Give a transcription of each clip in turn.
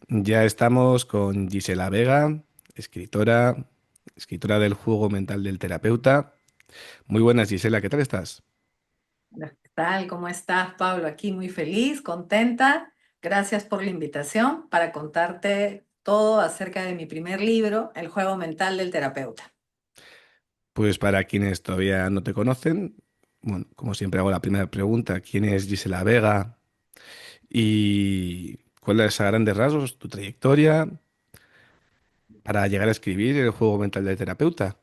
Ya estamos con Gisela Vega, escritora del juego mental del terapeuta. Muy buenas, Gisela, ¿qué tal estás? Hola, ¿qué tal? ¿Cómo estás, Pablo? Aquí muy feliz, contenta. Gracias por la invitación para contarte todo acerca de mi primer libro, El juego mental del terapeuta. Pues para quienes todavía no te conocen, bueno, como siempre hago la primera pregunta, ¿quién es Gisela Vega? ¿Y cuál es a grandes rasgos tu trayectoria para llegar a escribir el juego mental del terapeuta?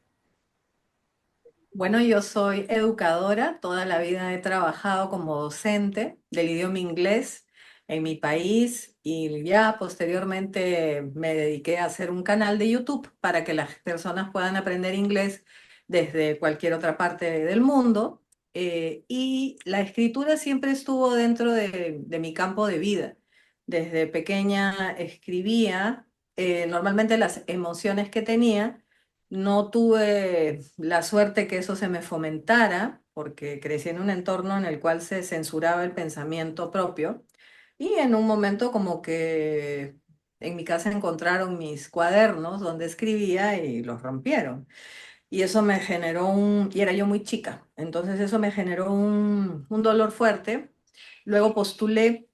Bueno, yo soy educadora, toda la vida he trabajado como docente del idioma inglés en mi país y ya posteriormente me dediqué a hacer un canal de YouTube para que las personas puedan aprender inglés desde cualquier otra parte del mundo. Y la escritura siempre estuvo dentro de mi campo de vida. Desde pequeña escribía, normalmente las emociones que tenía. No tuve la suerte que eso se me fomentara, porque crecí en un entorno en el cual se censuraba el pensamiento propio. Y en un momento como que en mi casa encontraron mis cuadernos donde escribía y los rompieron. Y eso me generó y era yo muy chica, entonces eso me generó un dolor fuerte. Luego postulé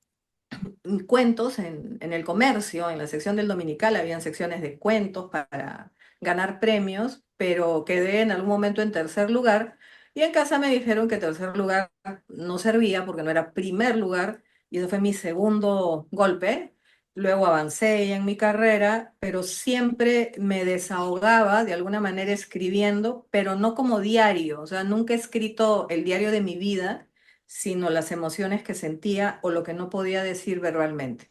cuentos en el comercio, en la sección del Dominical, habían secciones de cuentos para ganar premios, pero quedé en algún momento en tercer lugar y en casa me dijeron que tercer lugar no servía porque no era primer lugar y eso fue mi segundo golpe. Luego avancé en mi carrera, pero siempre me desahogaba de alguna manera escribiendo, pero no como diario, o sea, nunca he escrito el diario de mi vida sino las emociones que sentía o lo que no podía decir verbalmente.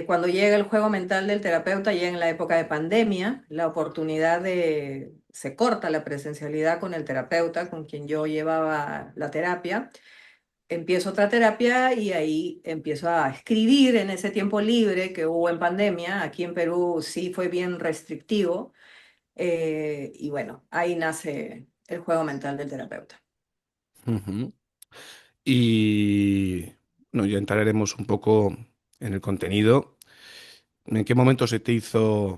Cuando llega el juego mental del terapeuta, llega en la época de pandemia, la oportunidad se corta la presencialidad con el terapeuta, con quien yo llevaba la terapia. Empiezo otra terapia y ahí empiezo a escribir en ese tiempo libre que hubo en pandemia. Aquí en Perú sí fue bien restrictivo. Y bueno, ahí nace el juego mental del terapeuta. Ujú. Y bueno, ya entraremos un poco en el contenido. ¿En qué momento se te hizo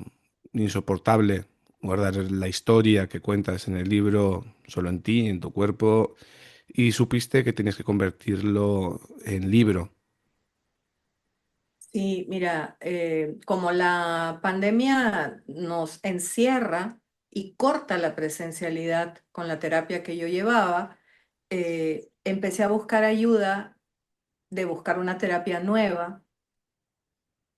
insoportable guardar la historia que cuentas en el libro solo en ti, en tu cuerpo, y supiste que tenías que convertirlo en libro? Sí, mira, como la pandemia nos encierra y corta la presencialidad con la terapia que yo llevaba, empecé a buscar ayuda de buscar una terapia nueva.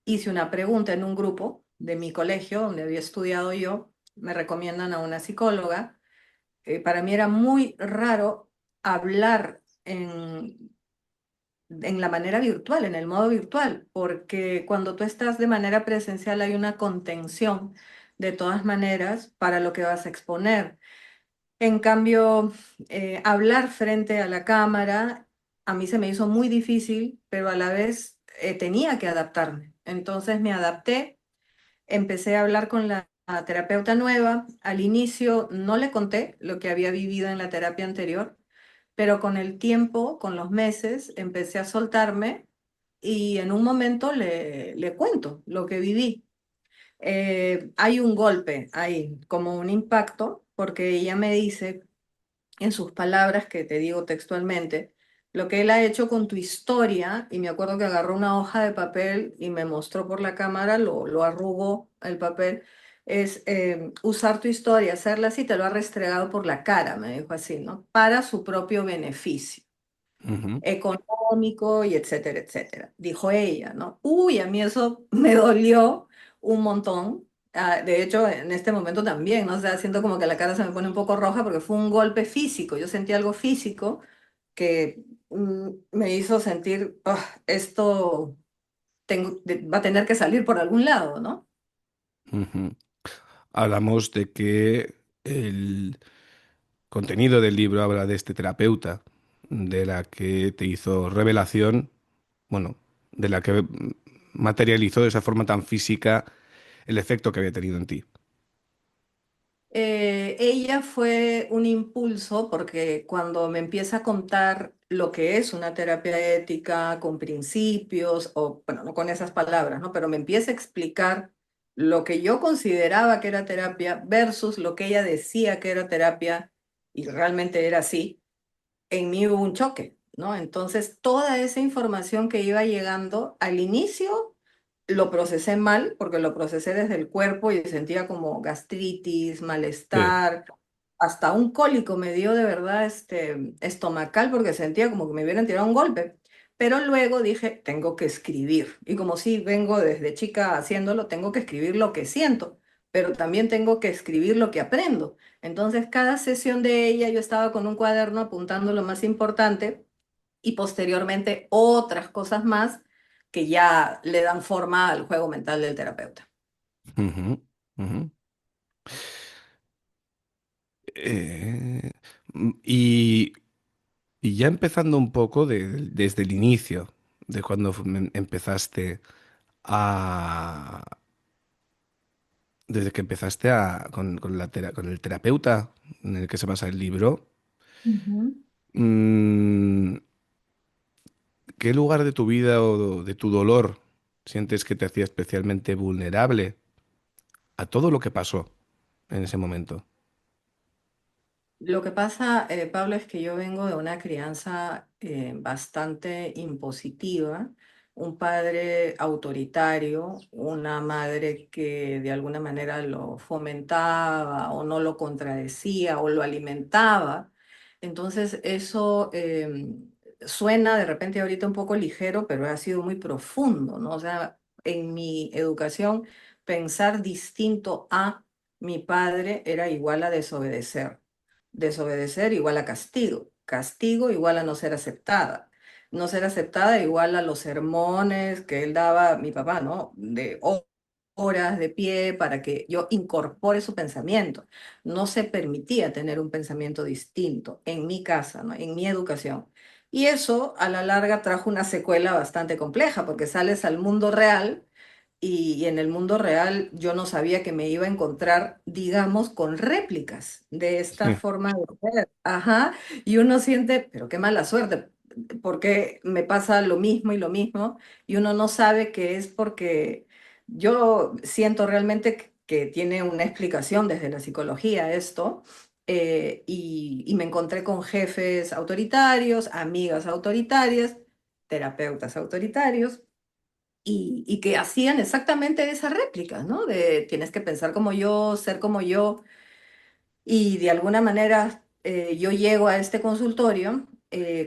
Hice una pregunta en un grupo de mi colegio donde había estudiado yo, me recomiendan a una psicóloga. Para mí era muy raro hablar en la manera virtual, en el modo virtual, porque cuando tú estás de manera presencial hay una contención de todas maneras para lo que vas a exponer. En cambio, hablar frente a la cámara a mí se me hizo muy difícil, pero a la vez tenía que adaptarme. Entonces me adapté, empecé a hablar con la terapeuta nueva. Al inicio no le conté lo que había vivido en la terapia anterior, pero con el tiempo, con los meses, empecé a soltarme y en un momento le cuento lo que viví. Hay un golpe ahí, como un impacto, porque ella me dice en sus palabras, que te digo textualmente, lo que él ha hecho con tu historia, y me acuerdo que agarró una hoja de papel y me mostró por la cámara, lo arrugó el papel, es usar tu historia, hacerla así, te lo ha restregado por la cara, me dijo así, ¿no? Para su propio beneficio Ujú, económico y etcétera, etcétera. Dijo ella, ¿no? Uy, a mí eso me dolió un montón. De hecho, en este momento también, ¿no? O sea, siento como que la cara se me pone un poco roja porque fue un golpe físico. Yo sentí algo físico que me hizo sentir, "Ah, esto va a tener que salir por algún lado, ¿no?" ujú. Hablamos de que el contenido del libro habla de este terapeuta, de la que te hizo revelación, bueno, de la que materializó de esa forma tan física el efecto que había tenido en ti. Ella fue un impulso porque cuando me empieza a contar lo que es una terapia ética con principios, o bueno, no con esas palabras, ¿no? Pero me empieza a explicar lo que yo consideraba que era terapia versus lo que ella decía que era terapia y realmente era así, en mí hubo un choque, ¿no? Entonces, toda esa información que iba llegando al inicio lo procesé mal, porque lo procesé desde el cuerpo y sentía como gastritis, Sí. malestar, hasta un cólico me dio de verdad estomacal porque sentía como que me hubieran tirado un golpe. Pero luego dije, tengo que escribir. Y como si vengo desde chica haciéndolo, tengo que escribir lo que siento, pero también tengo que escribir lo que aprendo. Entonces, cada sesión de ella yo estaba con un cuaderno apuntando lo más importante y posteriormente otras cosas más que ya le dan forma al juego mental del terapeuta. Ujú, ujú. Eh, y, y ya empezando un poco desde el inicio, de cuando empezaste a... Desde que empezaste con el terapeuta en el que se basa el libro, Ujú. mm, ¿qué lugar de tu vida o de tu dolor sientes que te hacía especialmente vulnerable a todo lo que pasó en ese momento? Lo que pasa, Pablo, es que yo vengo de una crianza bastante impositiva, un padre autoritario, una madre que de alguna manera lo fomentaba o no lo contradecía o lo alimentaba. Entonces, eso suena de repente ahorita un poco ligero, pero ha sido muy profundo, ¿no? O sea, en mi educación, pensar distinto a mi padre era igual a desobedecer. Desobedecer igual a castigo. Castigo igual a no ser aceptada. No ser aceptada igual a los sermones que él daba, mi papá, ¿no? De horas de pie para que yo incorpore su pensamiento. No se permitía tener un pensamiento distinto en mi casa, ¿no? En mi educación. Y eso a la larga trajo una secuela bastante compleja porque sales al mundo real y en el mundo real yo no sabía que me iba a encontrar, digamos, con réplicas de esta Sí. forma de ser. Ajá, y uno siente, pero qué mala suerte, porque me pasa lo mismo y lo mismo, y uno no sabe que es porque yo siento realmente que tiene una explicación desde la psicología esto. Y me encontré con jefes autoritarios, amigas autoritarias, terapeutas autoritarios, y que hacían exactamente esas réplicas, ¿no? De tienes que pensar como yo, ser como yo, y de alguna manera yo llego a este consultorio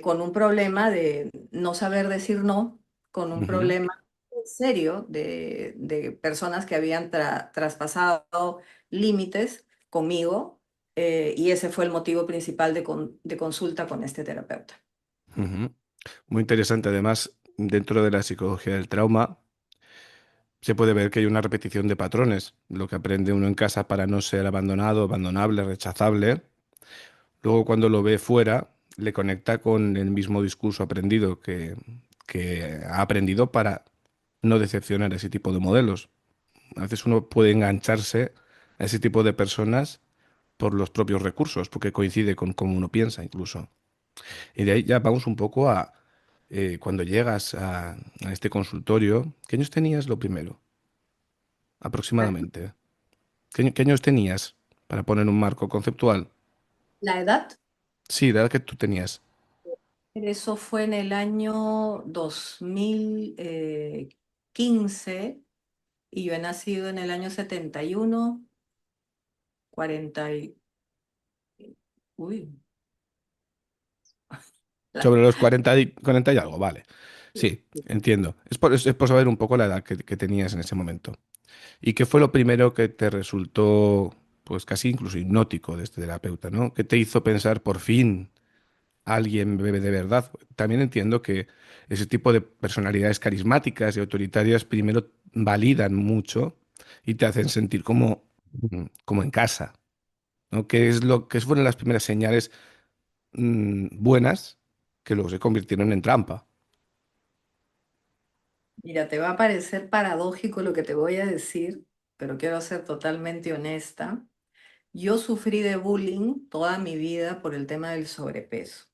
con un problema de no saber decir no, con un Ujú, problema serio de personas que habían traspasado límites conmigo, y ese fue el motivo principal de consulta con este terapeuta. ujú. Muy interesante. Además, dentro de la psicología del trauma, se puede ver que hay una repetición de patrones. Lo que aprende uno en casa para no ser abandonado, abandonable, rechazable, luego cuando lo ve fuera, le conecta con el mismo discurso aprendido que ha aprendido para no decepcionar a ese tipo de modelos. A veces uno puede engancharse a ese tipo de personas por los propios recursos, porque coincide con cómo uno piensa incluso. Y de ahí ya vamos un poco a cuando llegas a este consultorio, ¿qué años tenías lo primero? Aproximadamente. ¿Qué años tenías para poner un marco conceptual? La edad. Sí, la edad que tú tenías. Eso fue en el año 2015 y yo he nacido en el año 71, 40 y... Uy, la- Sobre los 40 y algo, vale. Sí, entiendo. Es por saber un poco la edad que tenías en ese momento. ¿Y qué fue lo primero que te resultó, pues casi incluso hipnótico de este terapeuta, ¿no? ¿Qué te hizo pensar por fin alguien bebe de verdad? También entiendo que ese tipo de personalidades carismáticas y autoritarias primero validan mucho y te hacen sentir como en casa, ¿no? Que fueron las primeras señales buenas que luego se convirtieron en trampa. Mira, te va a parecer paradójico lo que te voy a decir, pero quiero ser totalmente honesta. Yo sufrí de bullying toda mi vida por el tema del sobrepeso.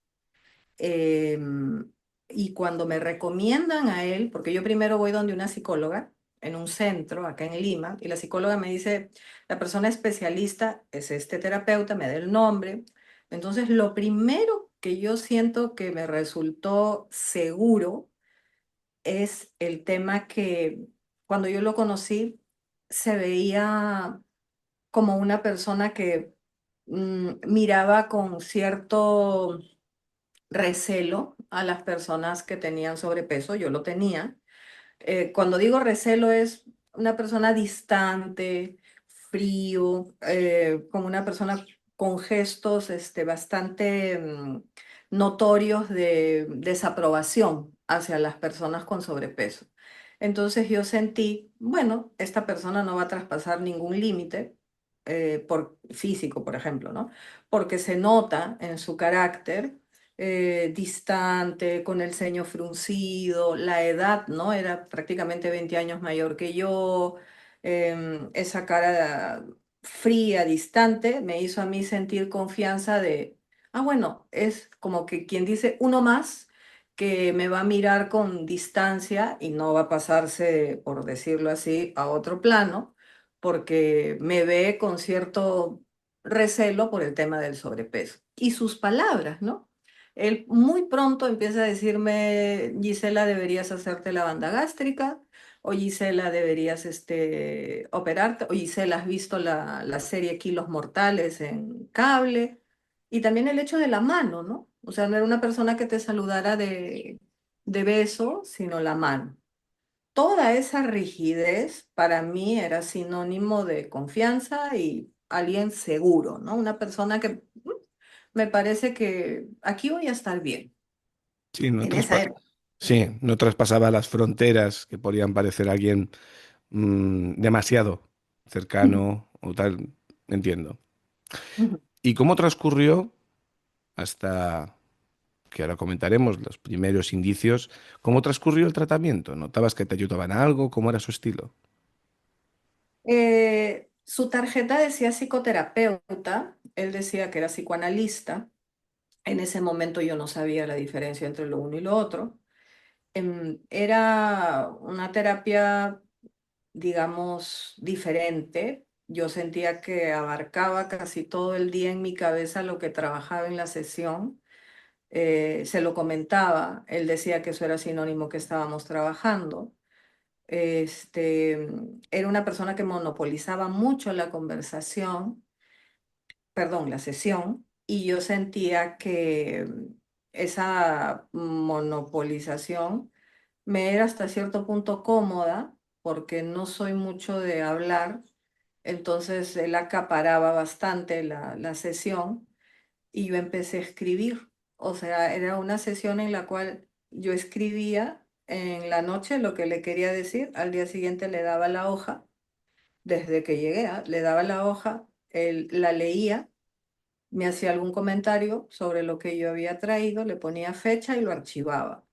Em, y cuando me recomiendan a él, porque yo primero voy donde una psicóloga en un centro acá en Lima, y la psicóloga me dice, la persona especialista es este terapeuta, me da el nombre. Entonces, lo primero que yo siento que me resultó seguro es el tema que cuando yo lo conocí se veía como una persona que miraba con cierto recelo a las personas que tenían sobrepeso, yo lo tenía. Cuando digo recelo es una persona distante, frío, como una persona con gestos bastante notorios de desaprobación hacia las personas con sobrepeso. Entonces yo sentí, bueno, esta persona no va a traspasar ningún límite por físico, por ejemplo, ¿no? Porque se nota en su carácter distante, con el ceño fruncido, la edad, ¿no? Era prácticamente 20 años mayor que yo, esa cara fría, distante, me hizo a mí sentir confianza de, bueno, es como que quien dice uno más que me va a mirar con distancia y no va a pasarse, por decirlo así, a otro plano, porque me ve con cierto recelo por el tema del sobrepeso. Y sus palabras, ¿no? Él muy pronto empieza a decirme, Gisela, deberías hacerte la banda gástrica, o Gisela, deberías operarte, o Gisela, has visto la serie Kilos Mortales en cable, y también el hecho de la mano, ¿no? O sea, no era una persona que te saludara de beso, sino la mano. Toda esa rigidez para mí era sinónimo de confianza y alguien seguro, ¿no? Una persona que me parece que aquí voy a estar bien. Sí, no En esa época. sí, no traspasaba las fronteras que podían parecer alguien demasiado cercano o tal, entiendo. ¿Y cómo transcurrió hasta que ahora comentaremos los primeros indicios? ¿Cómo transcurrió el tratamiento? ¿Notabas que te ayudaban a algo? ¿Cómo era su estilo? Su tarjeta decía psicoterapeuta, él decía que era psicoanalista. En ese momento yo no sabía la diferencia entre lo uno y lo otro. Era una terapia, digamos, diferente. Yo sentía que abarcaba casi todo el día en mi cabeza lo que trabajaba en la sesión. Se lo comentaba, él decía que eso era sinónimo que estábamos trabajando. Era una persona que monopolizaba mucho la conversación, perdón, la sesión, y yo sentía que esa monopolización me era hasta cierto punto cómoda porque no soy mucho de hablar, entonces él acaparaba bastante la sesión y yo empecé a escribir. O sea, era una sesión en la cual yo escribía en la noche lo que le quería decir, al día siguiente le daba la hoja, desde que llegué, le daba la hoja, él la leía, me hacía algún comentario sobre lo que yo había traído, le ponía fecha y lo archivaba.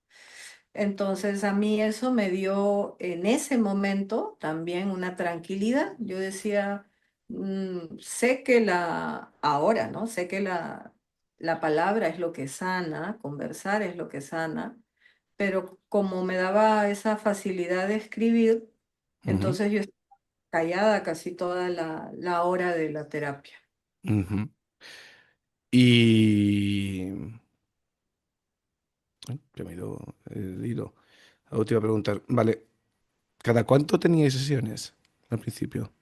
Entonces a mí eso me dio en ese momento también una tranquilidad. Yo decía, sé que ahora, ¿no? Sé que la palabra es lo que sana, conversar es lo que sana, pero como me daba esa facilidad de escribir, Ujú, entonces yo estaba callada casi toda la hora de la terapia. ujú. Y... que me he ido el hilo. Algo te iba a preguntar. Vale, ¿cada cuánto teníais sesiones al principio?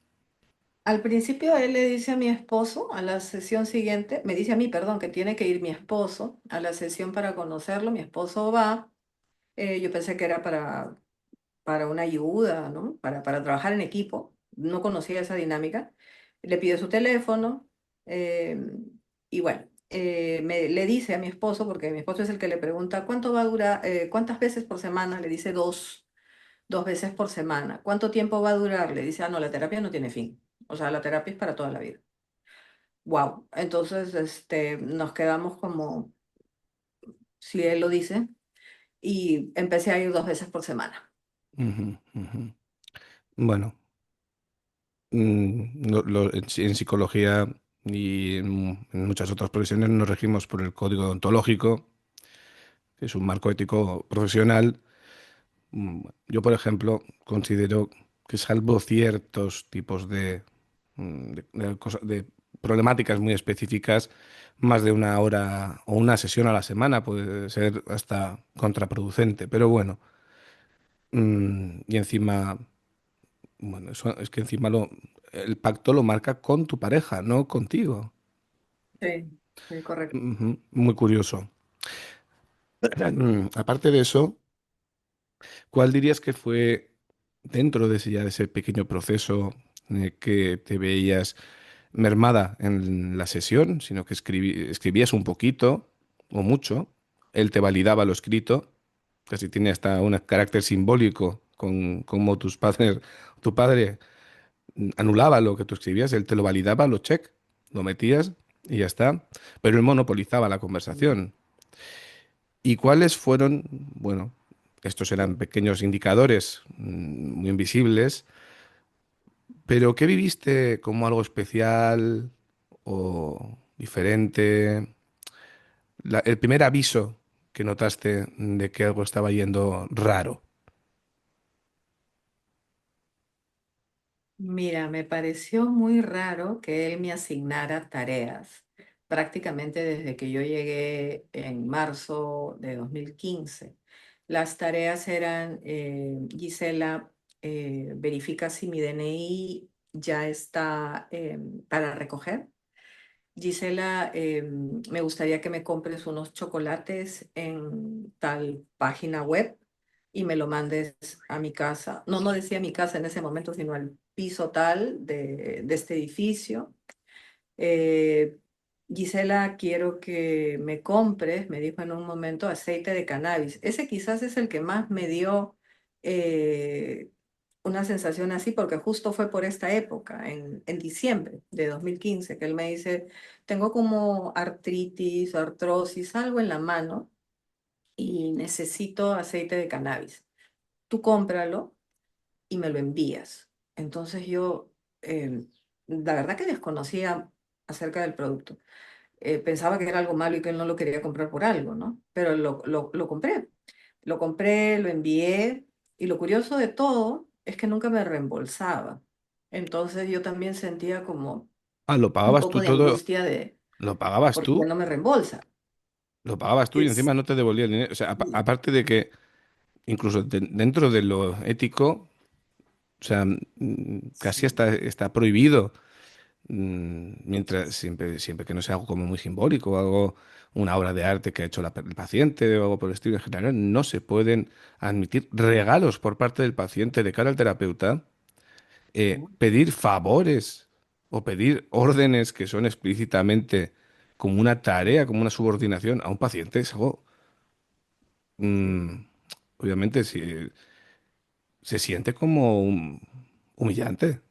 Al principio él le dice a mi esposo, a la sesión siguiente, me dice a mí, perdón, que tiene que ir mi esposo a la sesión para conocerlo. Mi esposo va. Yo pensé que era para una ayuda, ¿no? Para trabajar en equipo. No conocía esa dinámica. Le pide su teléfono eh, y bueno, le dice a mi esposo, porque mi esposo es el que le pregunta, ¿cuánto va a durar? ¿Cuántas veces por semana? Le dice dos veces por semana. ¿Cuánto tiempo va a durar? Le dice, no, la terapia no tiene fin. O sea, la terapia es para toda la vida. Wow. Entonces, nos quedamos como, si él lo dice, y empecé a ir 2 veces por semana. Ujú, ujú. Bueno, en psicología y en muchas otras profesiones nos regimos por el código ontológico que es un marco ético profesional. Yo, por ejemplo, considero que salvo ciertos tipos de problemáticas muy específicas, más de una hora o una sesión a la semana puede ser hasta contraproducente. Pero bueno, y encima, bueno, eso es que encima el pacto lo marca con tu pareja, no contigo. Sí, sí, correcto. Ujú, muy curioso. Aparte de eso, ¿cuál dirías que fue dentro de ya de ese pequeño proceso que te veías mermada en la sesión, sino que escribías un poquito o mucho, él te validaba lo escrito, casi tiene hasta un carácter simbólico con como tu padre anulaba lo que tú escribías, él te lo validaba, lo check, lo metías y ya está, pero él monopolizaba la Mm, conversación. ¿Y cuáles fueron, bueno, estos eran sí. pequeños indicadores muy invisibles, pero qué viviste como algo especial o diferente? El primer aviso que notaste de que algo estaba yendo raro. Mira, me pareció muy raro que él me asignara tareas, prácticamente desde que yo llegué en marzo de 2015. Las tareas eran, Gisela, verifica si mi DNI ya está para recoger. Gisela, me gustaría que me compres unos chocolates en tal página web y me lo mandes a mi casa. No, no decía mi casa en ese momento, sino al piso tal de este edificio. Eh, Gisela, quiero que me compres, me dijo en un momento, aceite de cannabis. Ese quizás es el que más me dio eh, una sensación así, porque justo fue por esta época, en diciembre de 2015, que él me dice, tengo como artritis, artrosis, algo en la mano y necesito aceite de cannabis. Tú cómpralo y me lo envías. Entonces yo, la verdad que desconocía acerca del producto. Pensaba que era algo malo y que él no lo quería comprar por algo, ¿no? Pero lo compré. Lo compré, lo envié y lo curioso de todo es que nunca me reembolsaba. Entonces yo también sentía como Ah, lo un pagabas poco tú de todo, angustia de lo pagabas por qué tú, no me reembolsa. lo pagabas tú y Es, encima no te devolvía el dinero. O sea, aparte de que incluso dentro de lo ético, o sea, casi sí, está prohibido, mientras siempre que no sea algo como muy simbólico, o algo, una obra de arte que ha hecho el paciente o algo por el estilo en general, no se pueden admitir regalos por parte del paciente de cara al terapeuta, pedir favores o pedir órdenes que son explícitamente como una tarea, como una subordinación a un paciente, es algo, sí. mm, obviamente, se siente como humillante.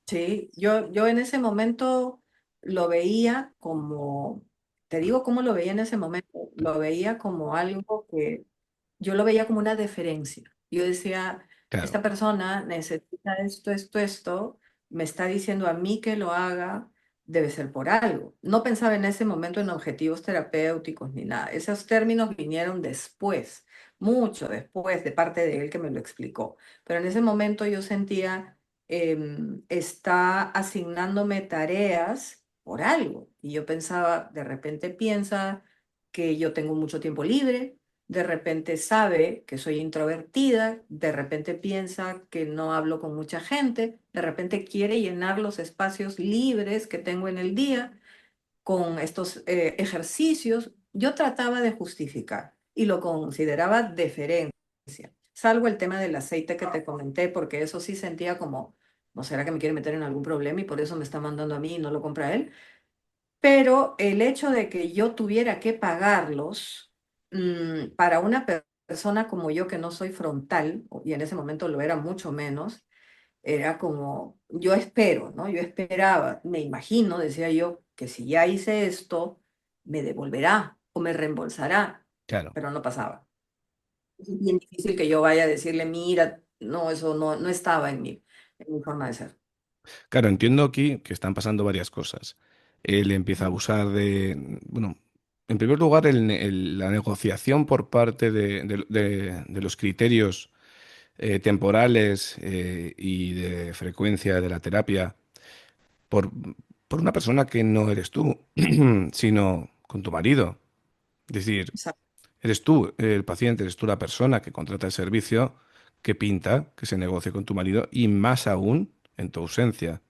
Sí, yo en ese momento lo veía como, te digo cómo lo veía en ese momento, lo veía como algo que yo lo veía como una deferencia. Yo decía, Claro, esta persona necesita esto, esto, esto, me está diciendo a mí que lo haga, debe ser por algo. No pensaba en ese momento en objetivos terapéuticos ni nada. Esos términos vinieron después, mucho después, de parte de él que me lo explicó. Pero en ese momento yo sentía, está asignándome tareas por algo. Y yo pensaba, de repente piensa que yo tengo mucho tiempo libre, de repente sabe que soy introvertida, de repente piensa que no hablo con mucha gente, de repente quiere llenar los espacios libres que tengo en el día con estos ejercicios. Yo trataba de justificar y lo consideraba deferencia, salvo el tema del aceite que te comenté, porque eso sí sentía como, ¿no será que me quiere meter en algún problema y por eso me está mandando a mí y no lo compra él? Pero el hecho de que yo tuviera que pagarlos, para una persona como yo que no soy frontal, y en ese momento lo era mucho menos, era como, yo espero, ¿no? Yo esperaba, me imagino, decía yo, que si ya hice esto, me devolverá o me reembolsará, claro. pero no pasaba. Es bien difícil que yo vaya a decirle, mira, no, eso no estaba en mi forma de ser. Claro, entiendo aquí que están pasando varias cosas. Él empieza a abusar de, bueno, en primer lugar, la negociación por parte de los criterios temporales y de frecuencia de la terapia por, por una persona que no eres tú, sino con tu marido. Es decir, Exacto. eres tú el paciente, eres tú la persona que contrata el servicio, que pinta, que se negocie con tu marido y más aún en tu ausencia,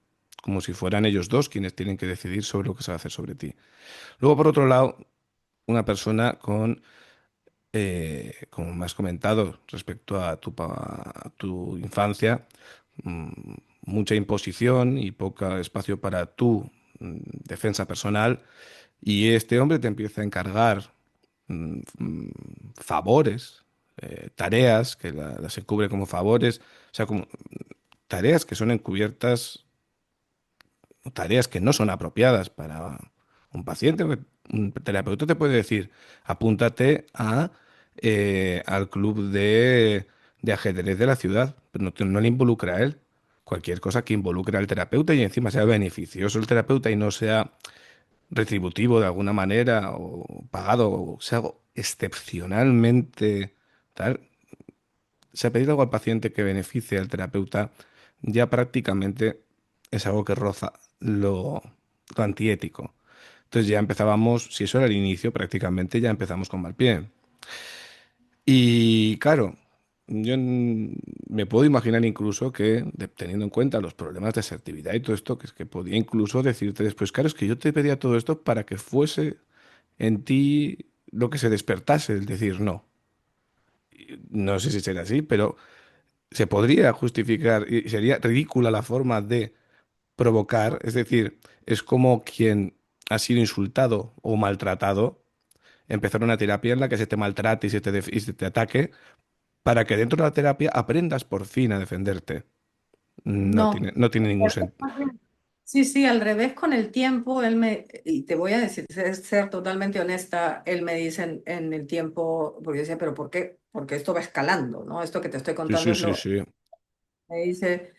como si fueran ellos dos quienes tienen que decidir sobre lo que se va a hacer sobre ti. Luego, por otro lado, una persona con, como me has comentado respecto a a tu infancia, mm, mucha imposición y poco espacio para tu defensa personal, y este hombre te empieza a encargar favores, tareas, que las encubre como favores, o sea, como tareas que son encubiertas, tareas que no son apropiadas para un paciente. Un terapeuta te puede decir, apúntate al club de ajedrez de la ciudad, pero no le involucra a él. Cualquier cosa que involucre al terapeuta y encima sea beneficioso el terapeuta y no sea retributivo de alguna manera o pagado, o sea, algo excepcionalmente tal, se ha pedido algo al paciente que beneficie al terapeuta, ya prácticamente es algo que roza lo antiético. Entonces ya empezábamos, si eso era el inicio, prácticamente ya empezamos con mal pie. Y claro, me puedo imaginar incluso que, teniendo en cuenta los problemas de asertividad y todo esto, que es que podía incluso decirte después, claro, es que yo te pedía todo esto para que fuese en ti lo que se despertase, el decir no. No sé si será así, pero se podría justificar y sería ridícula la forma de provocar, es decir, es como quien ha sido insultado o maltratado, empezar una terapia en la que se te maltrate y se te ataque para que dentro de la terapia aprendas por fin a defenderte. No. No tiene ningún sentido. Sí, sí, al revés con el tiempo, y te voy a decir, ser totalmente honesta, él me dice en el tiempo, porque yo decía, pero ¿por qué? Porque esto va escalando, ¿no? Esto que te estoy Sí, contando sí, es sí, sí. me dice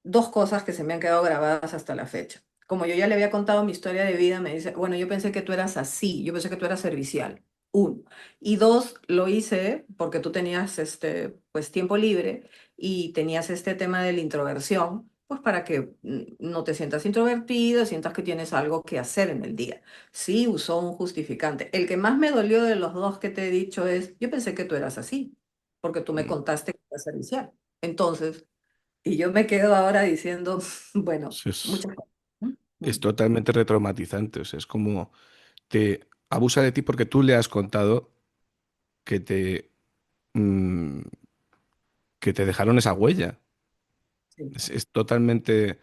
dos cosas que se me han quedado grabadas hasta la fecha. Como yo ya le había contado mi historia de vida, me dice, bueno, yo pensé que tú eras así, yo pensé que tú eras servicial. Uno. Y dos, lo hice porque tú tenías pues, tiempo libre y tenías este tema de la introversión, pues para que no te sientas introvertido, sientas que tienes algo que hacer en el día. Sí, usó un justificante. El que más me dolió de los dos que te he dicho es, yo pensé que tú eras así, porque tú me Mm. contaste que eras servicial. Entonces, y yo me quedo ahora diciendo, bueno, Sí, muchas cosas. ¿No? es totalmente retraumatizante. O sea, es como te abusa de ti porque tú le has contado que mm, que te dejaron esa huella. Sí, Es totalmente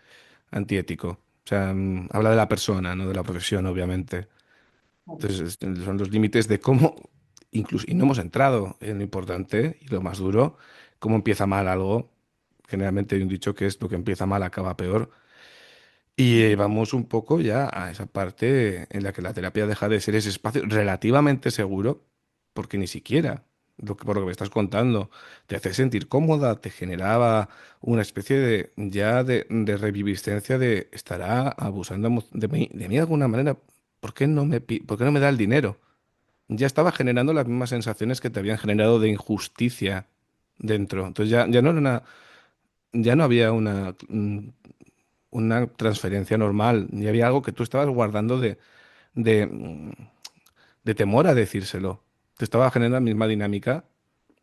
antiético. O sea, habla de la persona, no de la profesión, obviamente. claro. Entonces, son los límites de cómo, incluso, y no hemos entrado en lo importante y lo más duro, cómo empieza mal algo. Generalmente hay un dicho que es lo que empieza mal acaba peor. Y vamos un poco ya a esa parte en la que la terapia deja de ser ese espacio relativamente seguro, porque ni siquiera, por lo que me estás contando, te hace sentir cómoda, te generaba una especie de reviviscencia de estará abusando de mí de alguna manera. ¿Por qué por qué no me da el dinero? Ya estaba generando las mismas sensaciones que te habían generado de injusticia dentro. Entonces ya no era ya no había una transferencia normal, y había algo que tú estabas guardando de, mm, de temor a decírselo. Te estaba generando la misma dinámica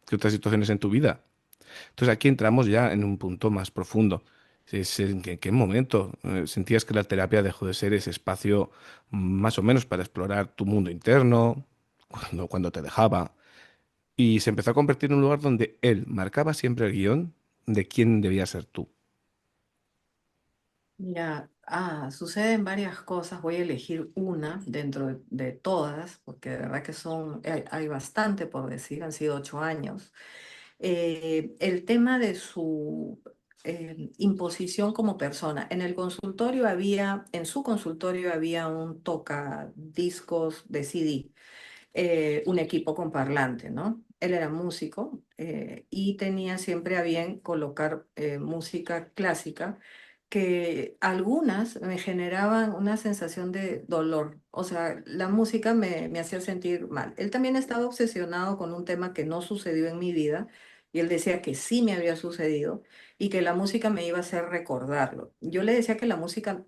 que otras situaciones en tu vida. Entonces aquí entramos ya en un punto más profundo. ¿En qué momento sentías que la terapia dejó de ser ese espacio más o menos para explorar tu mundo interno, cuando te dejaba, y se empezó a convertir en un lugar donde él marcaba siempre el guión de quién debía ser tú? Mira, suceden varias cosas. Voy a elegir una dentro de todas, porque de verdad que hay bastante por decir, han sido 8 años. El tema de su imposición como persona. En su consultorio había un tocadiscos de CD, un equipo con parlante, ¿no? Él era músico y tenía siempre a bien colocar música clásica que algunas me generaban una sensación de dolor. O sea, la música me hacía sentir mal. Él también estaba obsesionado con un tema que no sucedió en mi vida y él decía que sí me había sucedido y que la música me iba a hacer recordarlo. Yo le decía que la música,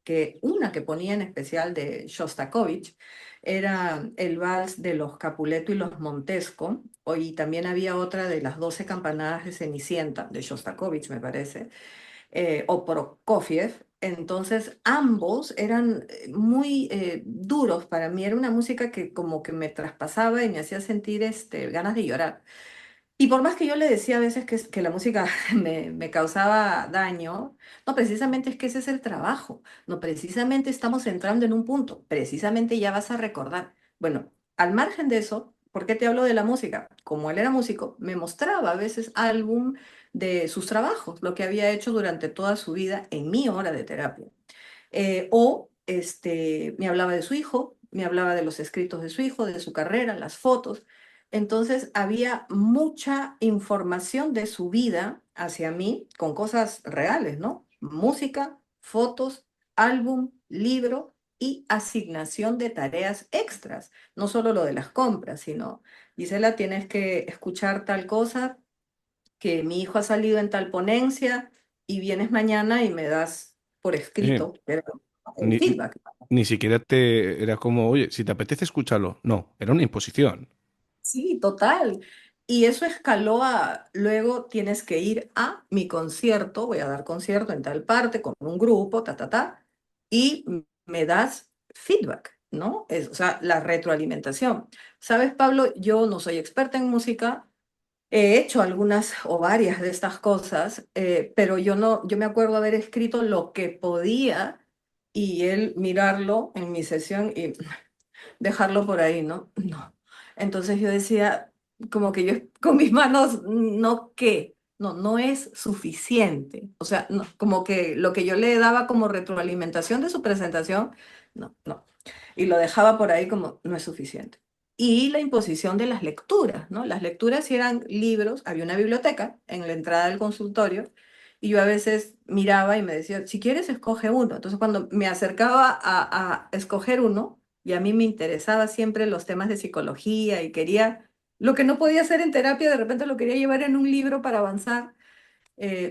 que una que ponía en especial de Shostakovich, era el vals de los Capuleto y los Montesco, y también había otra de las 12 campanadas de Cenicienta, de Shostakovich, me parece, o Prokofiev. Entonces, ambos eran muy duros para mí. Era una música que como que me traspasaba y me hacía sentir ganas de llorar. Y por más que yo le decía a veces que la música me causaba daño, no, precisamente es que ese es el trabajo. No, precisamente estamos entrando en un punto. Precisamente ya vas a recordar. Bueno, al margen de eso, ¿por qué te hablo de la música? Como él era músico, me mostraba a veces álbum de sus trabajos, lo que había hecho durante toda su vida en mi hora de terapia. Me hablaba de su hijo, me hablaba de los escritos de su hijo, de su carrera, las fotos. Entonces había mucha información de su vida hacia mí con cosas reales, ¿no? Música, fotos, álbum, libro y asignación de tareas extras. No solo lo de las compras, sino, Gisela, tienes que escuchar tal cosa, que mi hijo ha salido en tal ponencia y vienes mañana y me das por Sí, escrito, pero el ni, feedback. ni siquiera te era como, oye, si te apetece escucharlo. No, era una imposición. Sí, total. Y eso escaló a, luego tienes que ir a mi concierto, voy a dar concierto en tal parte con un grupo, y me das feedback, ¿no? O sea, la retroalimentación. Sabes, Pablo, yo no soy experta en música. He hecho algunas o varias de estas cosas, pero yo no, yo me acuerdo haber escrito lo que podía y él mirarlo en mi sesión y dejarlo por ahí, ¿no? No. Entonces yo decía, como que yo con mis manos, no qué, no, no es suficiente. O sea, no, como que lo que yo le daba como retroalimentación de su presentación, no, no. Y lo dejaba por ahí como, no es suficiente. Y la imposición de las lecturas, ¿no? Las lecturas si eran libros, había una biblioteca en la entrada del consultorio. Y yo a veces miraba y me decía, si quieres, escoge uno. Entonces, cuando me acercaba a escoger uno, y a mí me interesaba siempre los temas de psicología y quería, lo que no podía hacer en terapia, de repente lo quería llevar en un libro para avanzar.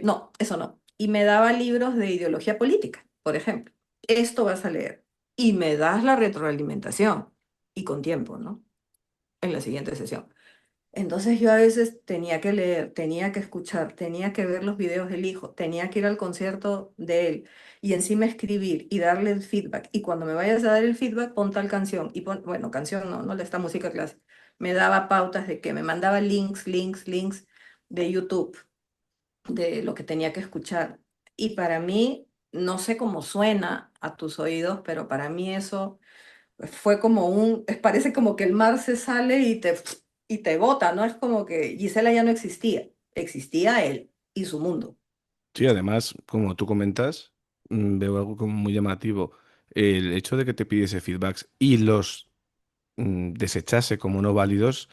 No, eso no. Y me daba libros de ideología política, por ejemplo. Esto vas a leer. Y me das la retroalimentación. Y con tiempo, ¿no? En la siguiente sesión. Entonces yo a veces tenía que leer, tenía que escuchar, tenía que ver los videos del hijo, tenía que ir al concierto de él y encima escribir y darle el feedback. Y cuando me vayas a dar el feedback, pon tal canción. Y bueno, canción no, no de esta música clásica. Me daba pautas de que me mandaba links de YouTube, de lo que tenía que escuchar. Y para mí, no sé cómo suena a tus oídos, pero para mí eso fue como parece como que el mar se sale y te bota, ¿no? Es como que Gisela ya no existía, existía él y su mundo. Sí, además, como tú comentas, veo algo como muy llamativo. El hecho de que te pidiese feedbacks y los desechase como no válidos,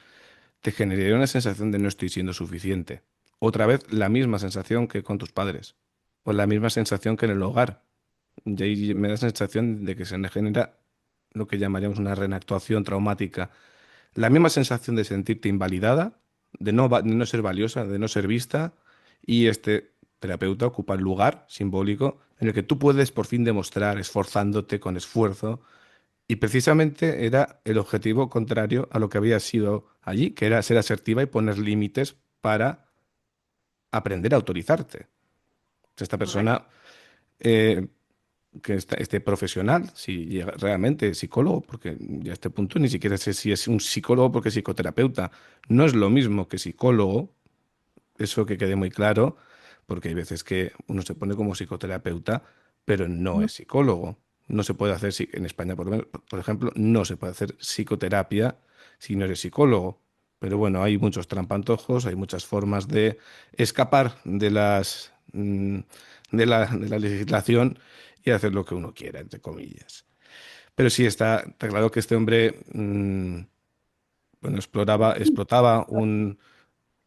te generaría una sensación de no estoy siendo suficiente. Otra vez, la misma sensación que con tus padres, o la misma sensación que en el hogar. Y ahí me da la sensación de que se me genera lo que llamaríamos una reenactuación traumática. La misma sensación de sentirte invalidada, de no ser valiosa, de no ser vista, y este terapeuta ocupa el lugar simbólico en el que tú puedes por fin demostrar, esforzándote con esfuerzo, y precisamente era el objetivo contrario a lo que había sido allí, que era ser asertiva y poner límites para aprender a autorizarte. Esta Correcto. persona que este profesional, si llega realmente psicólogo, porque ya a este punto ni siquiera sé si es un psicólogo porque es psicoterapeuta, no es lo mismo que psicólogo, eso que quede muy claro, porque hay veces que uno se pone como psicoterapeuta, pero no Ujú. es psicólogo. No se puede hacer, en España por ejemplo, no se puede hacer psicoterapia si no eres psicólogo. Pero bueno, hay muchos trampantojos, hay muchas formas de escapar de de la legislación y hacer lo que uno quiera, entre comillas. Pero sí está claro que este hombre, bueno, explotaba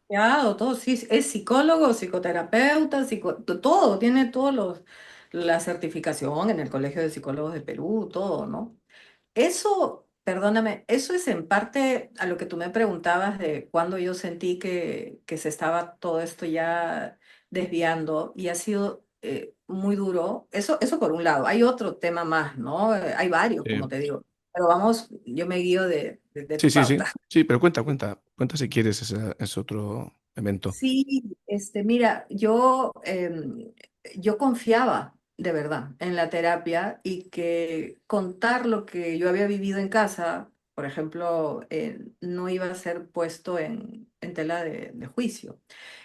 licenciado, todo, sí, es psicólogo, psicoterapeuta, todo, tiene la certificación en el Colegio de Psicólogos de Perú, todo, ¿no? Eso, perdóname, eso es en parte a lo que tú me preguntabas de cuando yo sentí que se estaba todo esto ya desviando y ha sido muy duro. Eso por un lado. Hay otro tema más, ¿no? Hay varios, como Eh, te digo. Pero vamos, yo me guío de sí, tu sí, sí. pauta. Sí, pero cuenta si quieres ese otro evento. Sí, mira, yo confiaba de verdad en la terapia y que contar lo que yo había vivido en casa, por ejemplo, no iba a ser puesto en tela de juicio.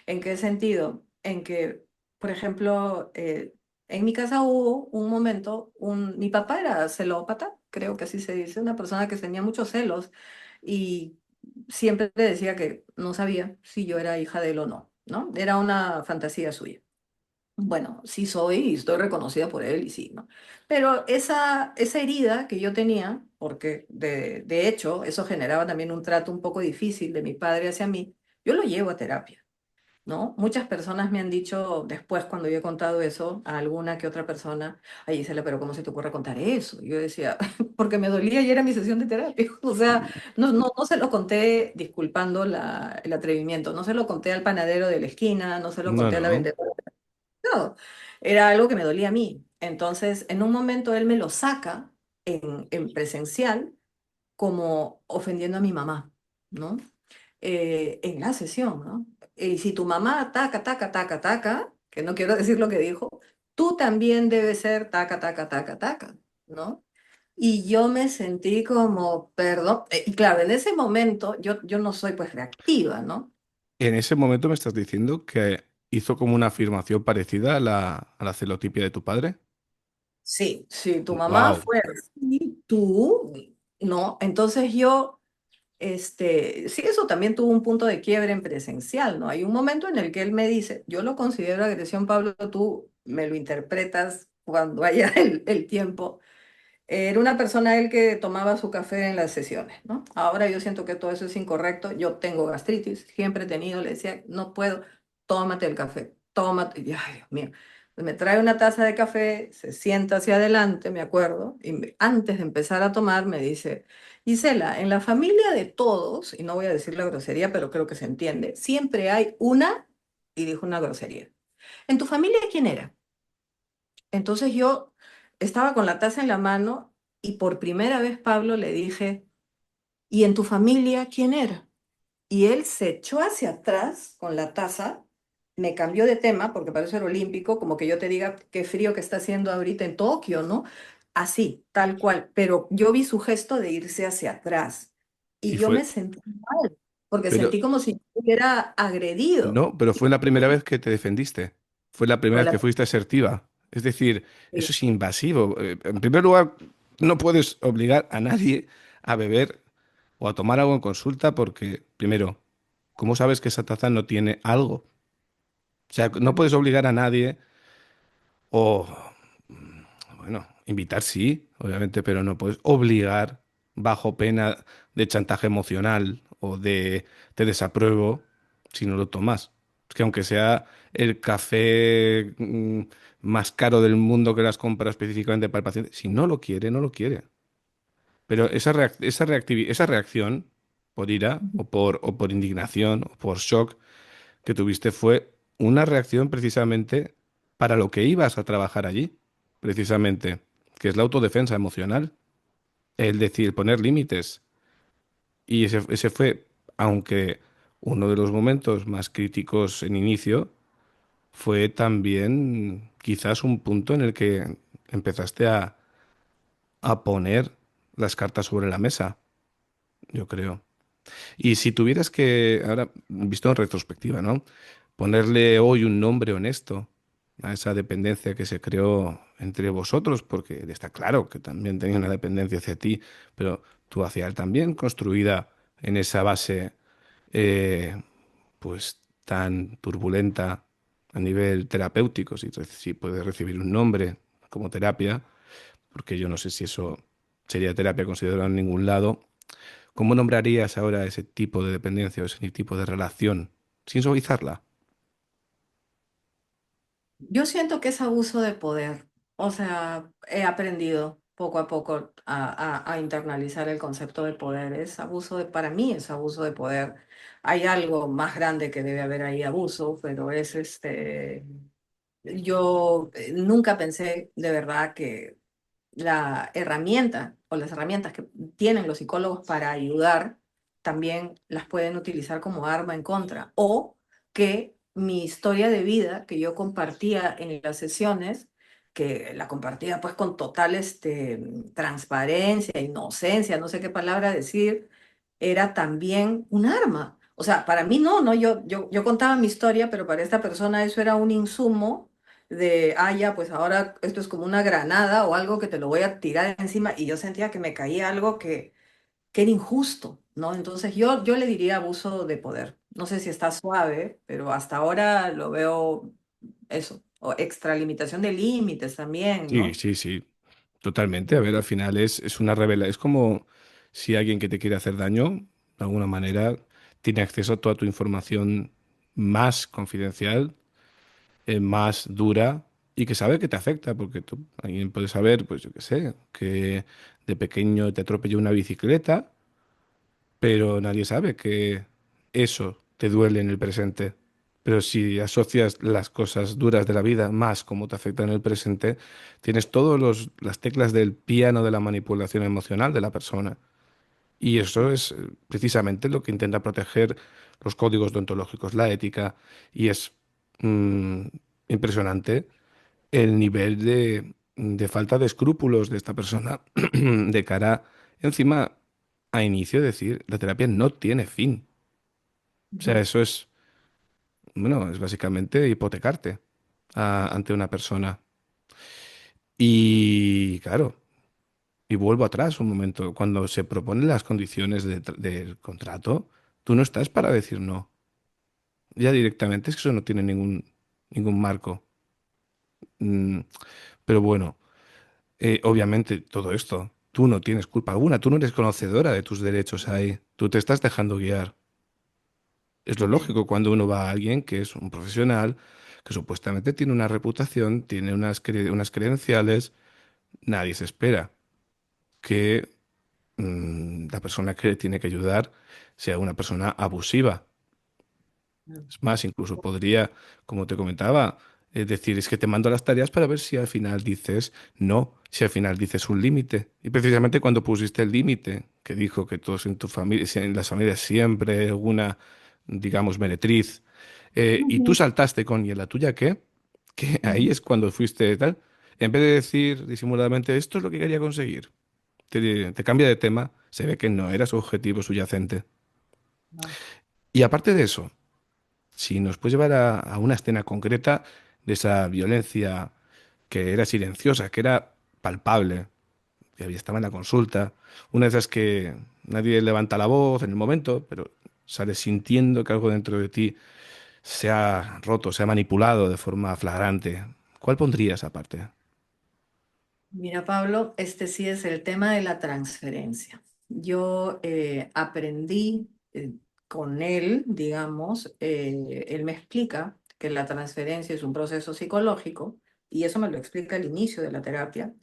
¿En qué sentido? En que, por ejemplo, en mi casa hubo un momento, mi papá era celópata, creo que así se dice, una persona que tenía muchos celos y siempre le decía que no sabía si yo era hija de él o no, ¿no? Era una fantasía suya. Bueno, sí soy y estoy reconocida por él y sí, ¿no? Pero esa herida que yo tenía, porque de hecho eso generaba también un trato un poco difícil de mi padre hacia mí, yo lo llevo a terapia. ¿No? Muchas personas me han dicho después, cuando yo he contado eso, a alguna que otra persona, ay Gisela, pero ¿cómo se te ocurre contar eso? Y yo decía, porque me dolía y era mi sesión de terapia. O sea, no se lo conté disculpando el atrevimiento, no se lo conté al panadero de la esquina, no se lo No, conté a la no. vendedora. No, era algo que me dolía a mí. Entonces, en un momento él me lo saca en presencial como ofendiendo a mi mamá, ¿no? En la sesión, ¿no? Y si tu mamá ataca, taca, taca, taca, que no quiero decir lo que dijo, tú también debes ser taca, taca, taca, taca, ¿no? Y yo me sentí como, perdón, y claro, en ese momento yo no soy pues reactiva, ¿no? En ese momento me estás diciendo que hizo como una afirmación parecida a la celotipia de tu padre. Sí, si tu mamá Wow. fue así, tú, ¿no? Entonces yo sí, eso también tuvo un punto de quiebre en presencial, ¿no? Hay un momento en el que él me dice, yo lo considero agresión, Pablo, tú me lo interpretas cuando haya el tiempo. Era una persona él que tomaba su café en las sesiones, ¿no? Ahora yo siento que todo eso es incorrecto. Yo tengo gastritis, siempre he tenido, le decía, no puedo, tómate el café, tómate. Y, ay, Dios mío. Pues me trae una taza de café, se sienta hacia adelante, me acuerdo, y antes de empezar a tomar me dice, Gisela, en la familia de todos, y no voy a decir la grosería, pero creo que se entiende, siempre hay una, y dijo una grosería. ¿En tu familia quién era? Entonces yo estaba con la taza en la mano y por primera vez Pablo le dije, ¿y en tu familia quién era? Y él se echó hacia atrás con la taza, me cambió de tema porque parece el olímpico, como que yo te diga qué frío que está haciendo ahorita en Tokio, ¿no? Así, tal cual. Pero yo vi su gesto de irse hacia atrás y Y yo me fue, sentí mal porque pero sentí como si yo hubiera agredido. no, pero fue la primera vez que te defendiste. Fue la primera Fue vez que la- fuiste asertiva. Es decir, eso es invasivo. En primer lugar, no puedes obligar a nadie a beber o a tomar algo en consulta porque, primero, ¿cómo sabes que esa taza no tiene algo? O sea, no puedes obligar a nadie o, bueno, invitar sí, obviamente, pero no puedes obligar bajo pena de chantaje emocional o de te desapruebo si no lo tomas. Es que aunque sea el café más caro del mundo que las compras específicamente para el paciente, si no lo quiere, no lo quiere. Pero esa reacción por ira o por indignación o por shock que tuviste fue una reacción precisamente para lo que ibas a trabajar allí, precisamente, que es la autodefensa emocional, el decir, poner límites. Y ese fue, aunque uno de los momentos más críticos en inicio, fue también quizás un punto en el que empezaste a poner las cartas sobre la mesa, yo creo. Y si tuvieras que, ahora visto en retrospectiva, ¿no? Ponerle hoy un nombre honesto a esa dependencia que se creó entre vosotros, porque está claro que también tenía una dependencia hacia ti, pero tú hacia él también, construida en esa base, eh, pues tan turbulenta a nivel terapéutico, si puedes recibir un nombre como terapia, porque yo no sé si eso sería terapia considerada en ningún lado. ¿Cómo nombrarías ahora ese tipo de dependencia o ese tipo de relación? sin suavizarla. Yo siento que es abuso de poder. O sea, he aprendido poco a poco a internalizar el concepto de poder. Es abuso de, para mí es abuso de poder. Hay algo más grande que debe haber ahí abuso, pero es yo nunca pensé de verdad que la herramienta o las herramientas que tienen los psicólogos para ayudar también las pueden utilizar como arma en contra. O que mi historia de vida que yo compartía en las sesiones, que la compartía pues con total transparencia, inocencia, no sé qué palabra decir, era también un arma. O sea, para mí no, yo contaba mi historia, pero para esta persona eso era un insumo de, ya, pues ahora esto es como una granada o algo que te lo voy a tirar encima y yo sentía que me caía algo que era injusto, ¿no? Entonces yo le diría abuso de poder. No sé si está suave, pero hasta ahora lo veo eso, o extralimitación de límites también, Sí, ¿no? sí, sí, totalmente. A Ujú, ver, al final es una revela. Es como si alguien que te quiere hacer daño, de alguna manera, tiene acceso a toda tu información más confidencial, más dura y que sabe que te afecta, porque tú, alguien puede saber, pues yo qué sé, que de pequeño te atropelló una bicicleta, pero nadie sabe que eso te duele en el presente. Pero si asocias las cosas duras de la vida más como te afectan en el presente, tienes todas las teclas del piano de la manipulación emocional de la persona. Y eso es precisamente lo que intenta proteger los códigos deontológicos, la ética, y es mm, impresionante el nivel de falta de escrúpulos de esta persona de cara, encima, a inicio, decir, la terapia no tiene fin. O sea, ujú. eso es, bueno, es básicamente hipotecarte ante una persona. Y claro, y vuelvo atrás un momento, cuando se proponen las condiciones del contrato, tú no estás para decir no. Ya directamente es que eso no tiene ningún marco. Mm, pero bueno. Obviamente, todo esto, tú no tienes culpa alguna, tú no eres conocedora de tus derechos ahí, tú te estás dejando guiar. Es lo Sí. lógico cuando uno va a alguien que es un profesional, que supuestamente tiene una reputación, tiene unas credenciales, nadie se espera que la persona que le tiene que ayudar sea una persona abusiva. Es más, incluso podría, como te comentaba, decir, es que te mando las tareas para ver si al final dices no, si al final dices un límite. Y precisamente cuando pusiste el límite, que dijo que todos en tu familia, en las familias siempre hay alguna, digamos, meretriz, y tú Ujú, saltaste con, ¿y en la tuya qué? Que ahí ujú. es cuando fuiste tal. En vez de decir disimuladamente, esto es lo que quería conseguir, te cambia de tema, se ve que no era su objetivo subyacente. No. Y aparte de eso, si nos puedes llevar a una escena concreta de esa violencia que era silenciosa, que era palpable, que había estaba en la consulta, una de esas que nadie levanta la voz en el momento, pero sales sintiendo que algo dentro de ti se ha roto, se ha manipulado de forma flagrante. ¿Cuál pondrías aparte? Mira, Pablo, este sí es el tema de la transferencia. Yo aprendí con él, digamos, él me explica que la transferencia es un proceso psicológico y eso me lo explica al inicio de la terapia.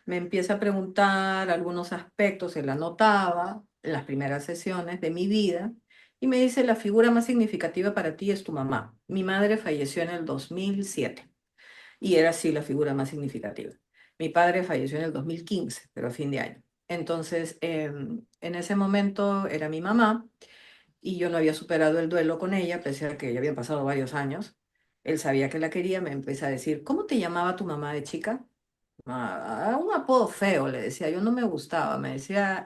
Me empieza a preguntar algunos aspectos, él anotaba en las primeras sesiones de mi vida y me dice, la figura más significativa para ti es tu mamá. Mi madre falleció en el 2007 y era así la figura más significativa. Mi padre falleció en el 2015, pero a fin de año. Entonces, en ese momento era mi mamá y yo no había superado el duelo con ella, pese a que ya habían pasado varios años. Él sabía que la quería, me empezó a decir, ¿cómo te llamaba tu mamá de chica? Un apodo feo, le decía, yo no me gustaba, me decía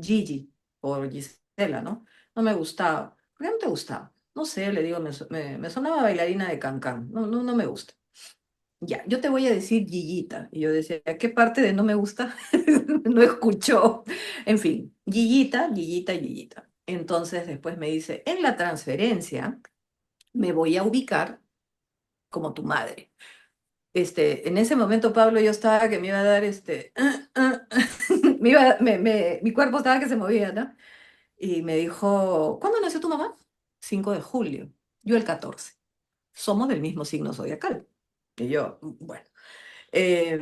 Gigi por Gisela, ¿no? No me gustaba. ¿Por qué no te gustaba? No sé, le digo, me sonaba bailarina de cancán, no me gusta. Ya, yo te voy a decir Gillita. Y yo decía, ¿qué parte de no me gusta? No escuchó. En fin, Gillita, Gillita, Gillita. Entonces después me dice, en la transferencia me voy a ubicar como tu madre. En ese momento, Pablo, yo estaba que me iba a dar mi cuerpo estaba que se movía, ¿no? Y me dijo, ¿cuándo nació tu mamá? 5 de julio. yo el 14. Somos del mismo signo zodiacal. Y yo, bueno. Eh,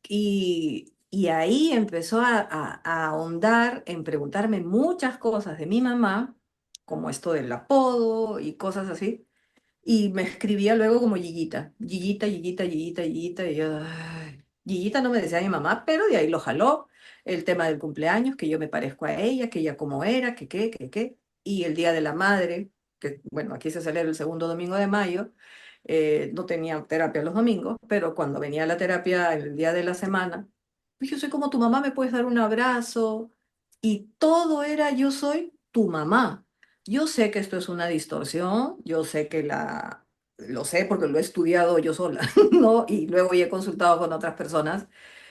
y ahí empezó a ahondar en preguntarme muchas cosas de mi mamá, como esto del apodo y cosas así. Y me escribía luego como Gillita, Gillita, Gillita, Gillita, Gillita. Y yo, ay, Gillita no me decía mi mamá, pero de ahí lo jaló. El tema del cumpleaños, que yo me parezco a ella, que ella como era, que qué, que qué. Y el Día de la Madre, que bueno, aquí se celebra el segundo domingo de mayo. No tenía terapia los domingos, pero cuando venía la terapia el día de la semana, pues yo soy como tu mamá, me puedes dar un abrazo. Y todo era yo soy tu mamá. Yo sé que esto es una distorsión, yo sé que lo sé porque lo he estudiado yo sola, ¿no? Y luego ya he consultado con otras personas.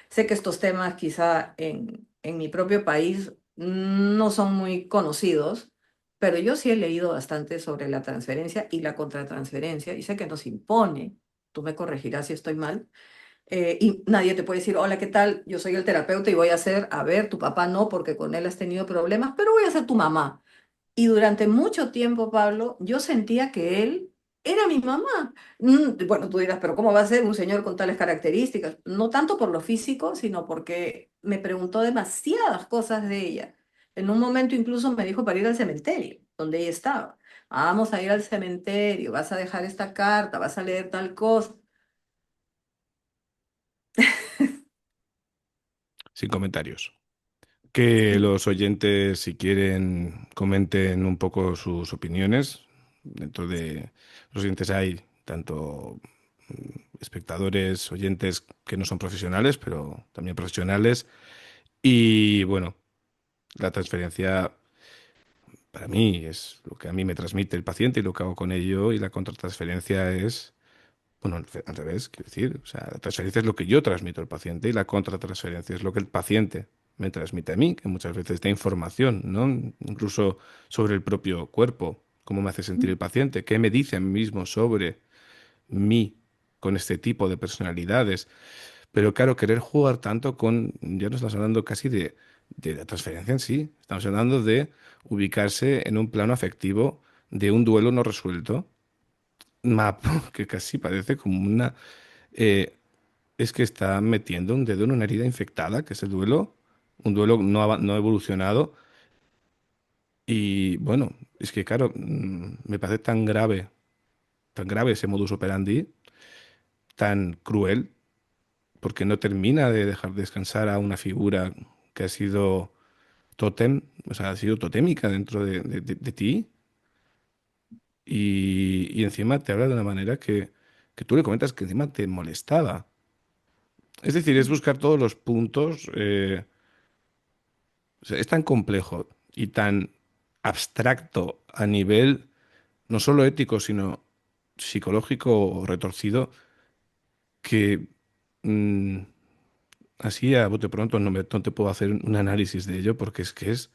Sé que estos temas quizá en mi propio país no son muy conocidos, pero yo sí he leído bastante sobre la transferencia y la contratransferencia y sé que nos impone, tú me corregirás si estoy mal, y nadie te puede decir, hola, ¿qué tal? Yo soy el terapeuta y voy a ser, a ver, tu papá no, porque con él has tenido problemas, pero voy a ser tu mamá. Y durante mucho tiempo, Pablo, yo sentía que él era mi mamá. Bueno, tú dirás, pero ¿cómo va a ser un señor con tales características? No tanto por lo físico, sino porque me preguntó demasiadas cosas de ella. En un momento incluso me dijo para ir al cementerio, donde ella estaba. Vamos a ir al cementerio, vas a dejar esta carta, vas a leer tal cosa. Sin comentarios. Que Sí. los oyentes, si quieren, comenten un poco sus opiniones. Dentro de los oyentes hay tanto espectadores, oyentes que no son profesionales, pero también profesionales. Y bueno, la transferencia para mí es lo que a mí me transmite el paciente y lo que hago con ello. Y la contratransferencia es, bueno, al revés, quiero decir. O sea, la transferencia es lo que yo transmito al paciente y la contratransferencia es lo que el paciente me transmite a mí, que muchas veces da información, ¿no? Incluso sobre el propio cuerpo, cómo me hace sentir el paciente, qué me dice a mí mismo sobre mí con este tipo de personalidades. Pero claro, querer jugar tanto con, ya no estamos hablando casi de la transferencia en sí, estamos hablando de ubicarse en un plano afectivo de un duelo no resuelto, que casi parece como una... eh, es que está metiendo un dedo en una herida infectada, que es el duelo, un duelo no evolucionado. Y bueno, es que claro, me parece tan grave ese modus operandi, tan cruel, porque no termina de dejar descansar a una figura que ha sido tótem, o sea, ha sido totémica dentro de ti y encima te habla de una manera que tú le comentas que encima te molestaba. Es decir, es buscar todos los puntos. O sea, es tan complejo y tan abstracto a nivel no solo ético, sino psicológico o retorcido, que mm, así a bote pronto no te puedo hacer un análisis de ello porque es que es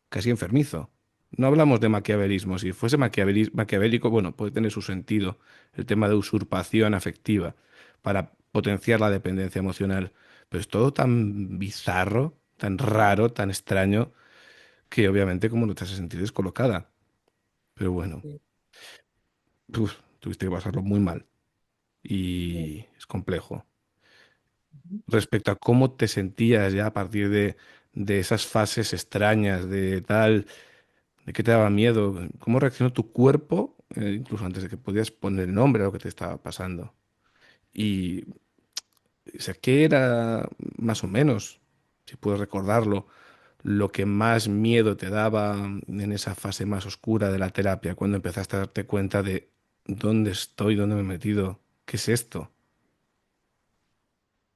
casi enfermizo. No hablamos de maquiavelismo. Si fuese maquiavélico, bueno, puede tener su sentido el tema de usurpación afectiva para potenciar la dependencia emocional. Pero es todo tan bizarro, tan raro, tan extraño, que obviamente como no te hace sentir descolocada. Pero bueno, Sí, tuviste que pasarlo muy mal sí. y es complejo. Ujú. Respecto a cómo te sentías ya a partir de esas fases extrañas, de tal. ¿De qué te daba miedo? ¿Cómo reaccionó tu cuerpo, incluso antes de que podías poner el nombre a lo que te estaba pasando? Y, o sea, ¿qué era más o menos, si puedes recordarlo, lo que más miedo te daba en esa fase más oscura de la terapia, cuando empezaste a darte cuenta de dónde estoy, dónde me he metido, qué es esto?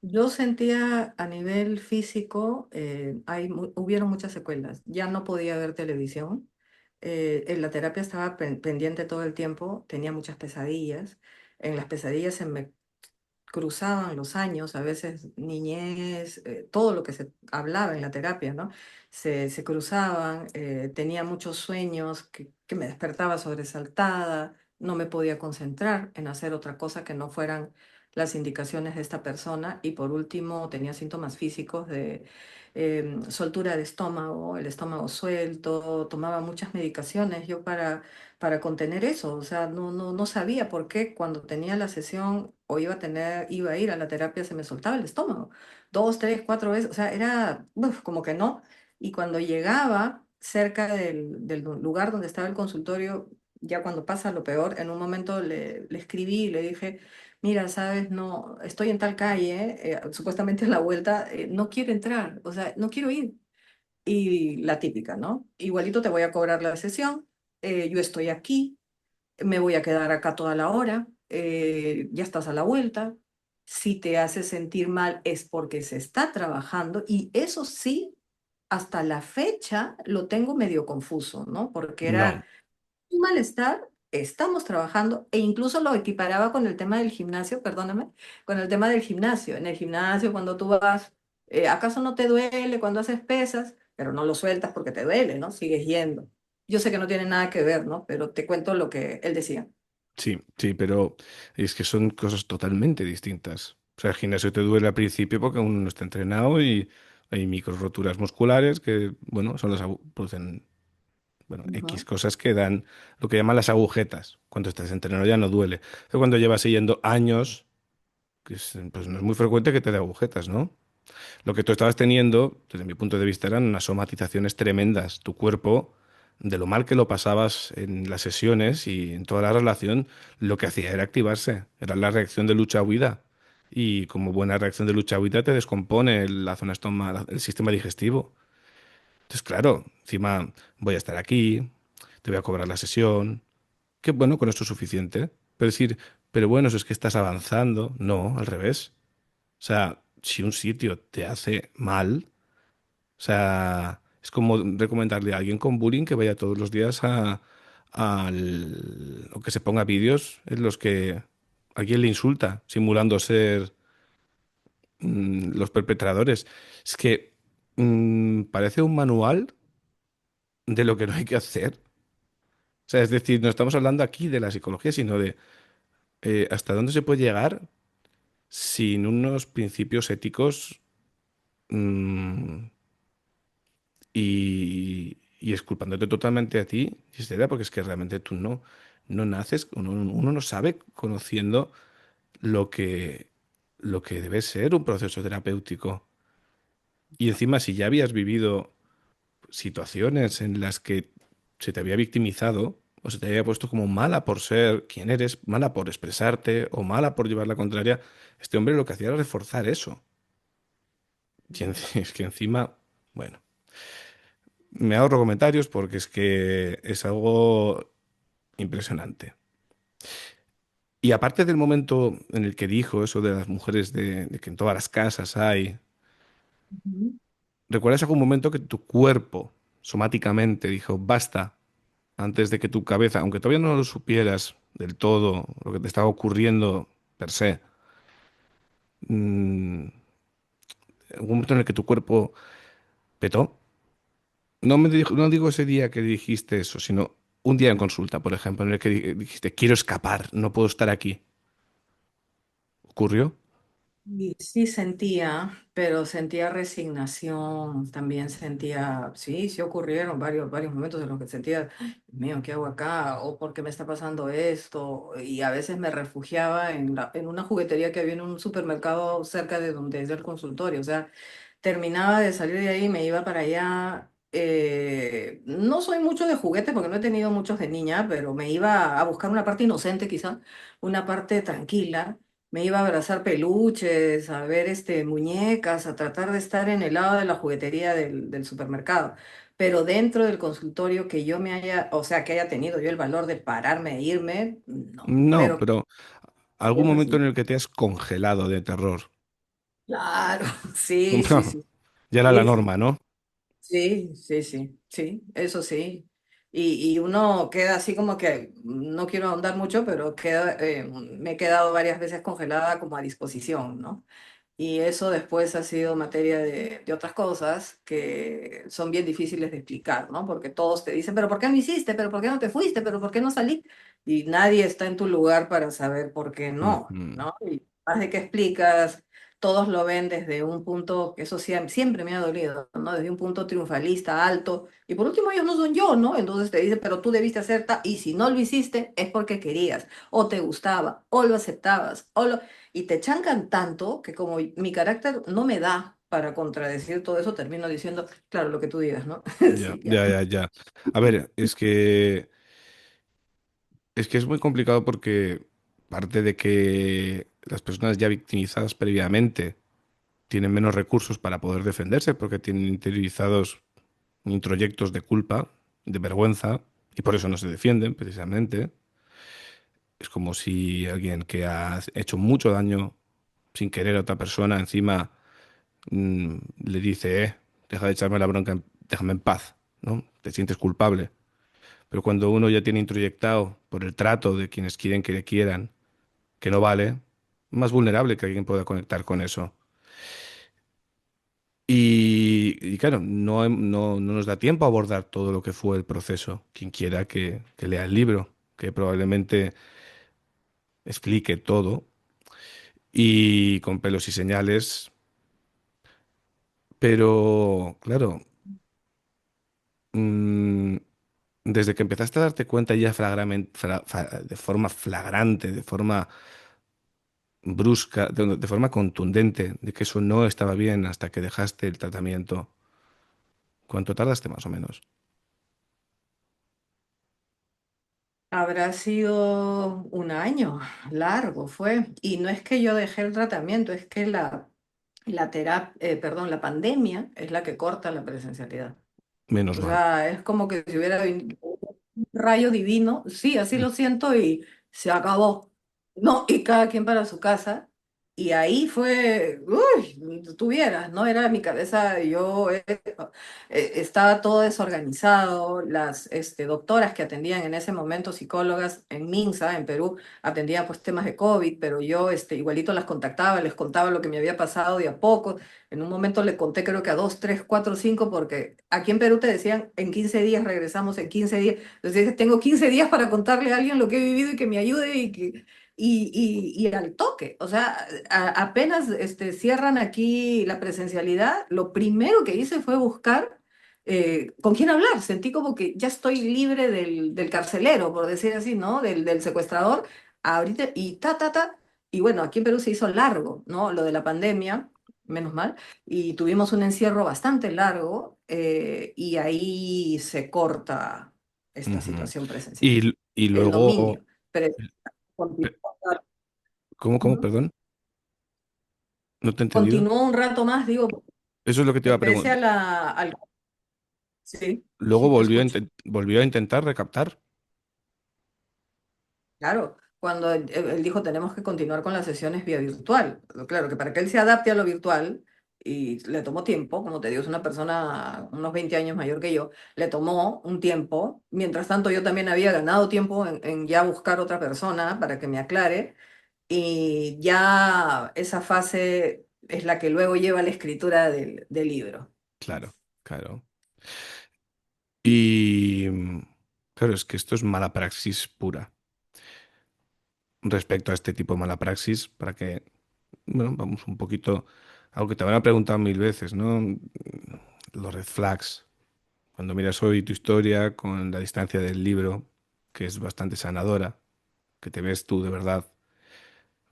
Yo sentía a nivel físico, hubieron muchas secuelas. Ya no podía ver televisión. En la terapia estaba pendiente todo el tiempo, tenía muchas pesadillas. En las pesadillas se me cruzaban los años, a veces niñez, todo lo que se hablaba en la terapia, ¿no? Se cruzaban, tenía muchos sueños que me despertaba sobresaltada, no me podía concentrar en hacer otra cosa que no fueran las indicaciones de esta persona y por último tenía síntomas físicos de soltura de estómago, el estómago suelto, tomaba muchas medicaciones yo para contener eso, o sea, no sabía por qué cuando tenía la sesión o iba a ir a la terapia se me soltaba el estómago, dos, tres, cuatro veces, o sea, era como que no. Y cuando llegaba cerca del lugar donde estaba el consultorio, ya cuando pasa lo peor, en un momento le escribí y le dije, mira, sabes, no, estoy en tal calle, supuestamente a la vuelta, no quiero entrar, o sea, no quiero ir. Y la típica, ¿no? Igualito te voy a cobrar la sesión, yo estoy aquí, me voy a quedar acá toda la hora, ya estás a la vuelta. Si te hace sentir mal es porque se está trabajando y eso sí, hasta la fecha lo tengo medio confuso, ¿no? Porque No, era un malestar, estamos trabajando e incluso lo equiparaba con el tema del gimnasio, perdóname, con el tema del gimnasio. En el gimnasio, cuando tú vas, ¿acaso no te duele cuando haces pesas? Pero no lo sueltas porque te duele, ¿no? Sigues yendo. Yo sé que no tiene nada que ver, ¿no? Pero te cuento lo que él decía. sí, sí, pero es que son cosas totalmente distintas. O sea, el gimnasio te duele al principio porque uno no está entrenado y hay micro roturas musculares que, bueno, producen, bueno, X Ujú. cosas que dan lo que llaman las agujetas. Cuando estás entrenado ya no duele. Pero cuando llevas siguiendo años, pues no es muy frecuente que te dé agujetas, ¿no? Lo que tú estabas teniendo, desde mi punto de vista, eran unas somatizaciones tremendas. Tu cuerpo, de lo mal que lo pasabas en las sesiones y en toda la relación, lo que hacía era activarse. Era la reacción de lucha-huida. Y como buena reacción de lucha-huida te descompone la zona el sistema digestivo. Entonces, claro, encima voy a estar aquí, te voy a cobrar la sesión. Que bueno, con esto es suficiente. Pero decir, pero bueno, eso es que estás avanzando. No, al revés. O sea, si un sitio te hace mal, o sea, es como recomendarle a alguien con bullying que vaya todos los días o que se ponga vídeos en los que alguien le insulta, simulando ser los perpetradores. Es que parece un manual de lo que no hay que hacer. O sea, es decir, no estamos hablando aquí de la psicología, sino de hasta dónde se puede llegar sin unos principios éticos mm, y exculpándote totalmente a ti, Gisela, porque es que realmente tú no naces, uno no sabe conociendo lo lo que debe ser un proceso terapéutico. Y encima, si ya habías vivido situaciones en las que se te había victimizado o se te había puesto como mala por ser quien eres, mala por expresarte o mala por llevar la contraria, este hombre lo que hacía era reforzar eso. Es que encima, bueno. Me ahorro comentarios porque es que es algo impresionante. Y aparte del momento en el que dijo eso de las mujeres, de que en todas las casas hay, Ujú. ¿recuerdas algún momento que tu cuerpo somáticamente dijo basta antes de que tu cabeza, aunque todavía no lo supieras del todo, lo que te estaba ocurriendo per se, algún momento en el que tu cuerpo petó? No digo ese día que dijiste eso, sino un día en consulta, por ejemplo, en el que dijiste quiero escapar, no puedo estar aquí. ¿Ocurrió? Y sí sentía, pero sentía resignación, también sentía, sí ocurrieron varios momentos en los que sentía, "Dios mío, ¿qué hago acá? ¿O por qué me está pasando esto?" Y a veces me refugiaba en una juguetería que había en un supermercado cerca de donde es el consultorio, o sea, terminaba de salir de ahí y me iba para allá. No soy mucho de juguetes porque no he tenido muchos de niña, pero me iba a buscar una parte inocente quizá, una parte tranquila. Me iba a abrazar peluches, a ver muñecas, a tratar de estar en el lado de la juguetería del supermercado. Pero dentro del consultorio que yo me haya, o sea, que haya tenido yo el valor de pararme e irme, no. No, Pero pero algún es momento en así. el que te has congelado de terror. Claro, sí, sí, sí. Ya era la Sí, norma, ¿no? sí, sí, sí, sí, eso sí. Y uno queda así como que, no quiero ahondar mucho, pero me he quedado varias veces congelada como a disposición, ¿no? Y eso después ha sido materia de otras cosas que son bien difíciles de explicar, ¿no? Porque todos te dicen, pero ¿por qué no hiciste? ¿Pero por qué no te fuiste? ¿Pero por qué no salí? Y nadie está en tu lugar para saber por qué no, Ujú. ¿no? Y más de que explicas, todos lo ven desde un punto, que eso siempre me ha dolido, ¿no? Desde un punto triunfalista, alto, y por último ellos no son yo, ¿no? Entonces te dicen, pero tú debiste hacer y si no lo hiciste es porque querías, o te gustaba, o lo aceptabas, y te chancan tanto que como mi carácter no me da para contradecir todo eso, termino diciendo, claro, lo que tú digas, ¿no? Ya, Sí, ya. ya, ya, ya. A ver, es que es muy complicado porque parte de que las personas ya victimizadas previamente tienen menos recursos para poder defenderse porque tienen interiorizados introyectos de culpa, de vergüenza, y por eso no se defienden precisamente. Es como si alguien que ha hecho mucho daño sin querer a otra persona encima le dice, deja de echarme la bronca, déjame en paz, ¿no? Te sientes culpable. Pero cuando uno ya tiene introyectado por el trato de quienes quieren que le quieran, que no vale, más vulnerable que alguien pueda conectar con eso. Y claro, no nos da tiempo a abordar todo lo que fue el proceso. Quien quiera que lea el libro, que probablemente explique todo y con pelos y señales, pero claro, mm, desde que empezaste a darte cuenta ya de forma flagrante, de forma brusca, de forma contundente, de que eso no estaba bien hasta que dejaste el tratamiento, ¿cuánto tardaste más o menos? Habrá sido un año largo, fue. Y no es que yo dejé el tratamiento, es que la terapia, perdón, la pandemia es la que corta la presencialidad. Menos O mal. sea, es como que si hubiera un rayo divino, sí, así lo siento y se acabó. No, y cada quien para su casa. Y ahí fue, uy, tuvieras, ¿no? Era mi cabeza, estaba todo desorganizado. Las doctoras que atendían en ese momento, psicólogas en Minsa, en Perú, atendían pues temas de COVID, pero yo igualito las contactaba, les contaba lo que me había pasado de a poco. En un momento le conté creo que a dos, tres, cuatro, cinco, porque aquí en Perú te decían en 15 días regresamos, en 15 días. Entonces tengo 15 días para contarle a alguien lo que he vivido y que me ayude y al toque. O sea, apenas cierran aquí la presencialidad, lo primero que hice fue buscar con quién hablar. Sentí como que ya estoy libre del carcelero, por decir así, ¿no? Del secuestrador. Ahorita, y ta. Y bueno, aquí en Perú se hizo largo, ¿no? Lo de la pandemia, menos mal, y tuvimos un encierro bastante largo y ahí se corta esta Ujú. situación presencial. Y El luego, dominio. Pero pe- continuó, ¿cómo, ujú. perdón? ¿No te he entendido? Continuó un rato más, digo, Eso es lo que te iba a pese a preguntar. la. Sí, Luego sí, te escucho. volvió a intentar recaptar. Claro, cuando él dijo tenemos que continuar con las sesiones vía virtual. Claro que para que él se adapte a lo virtual, y le tomó tiempo, como te digo, es una persona unos 20 años mayor que yo, le tomó un tiempo. Mientras tanto, yo también había ganado tiempo en ya buscar otra persona para que me aclare, y ya esa fase es la que luego lleva a la escritura del libro. Claro, claro. Y claro, es que esto es mala praxis pura. Respecto a este tipo de mala praxis, para que, bueno, vamos un poquito, algo que te habrán preguntado mil veces, ¿no? Los red flags. Cuando miras hoy tu historia con la distancia del libro, que es bastante sanadora, que te ves tú de verdad,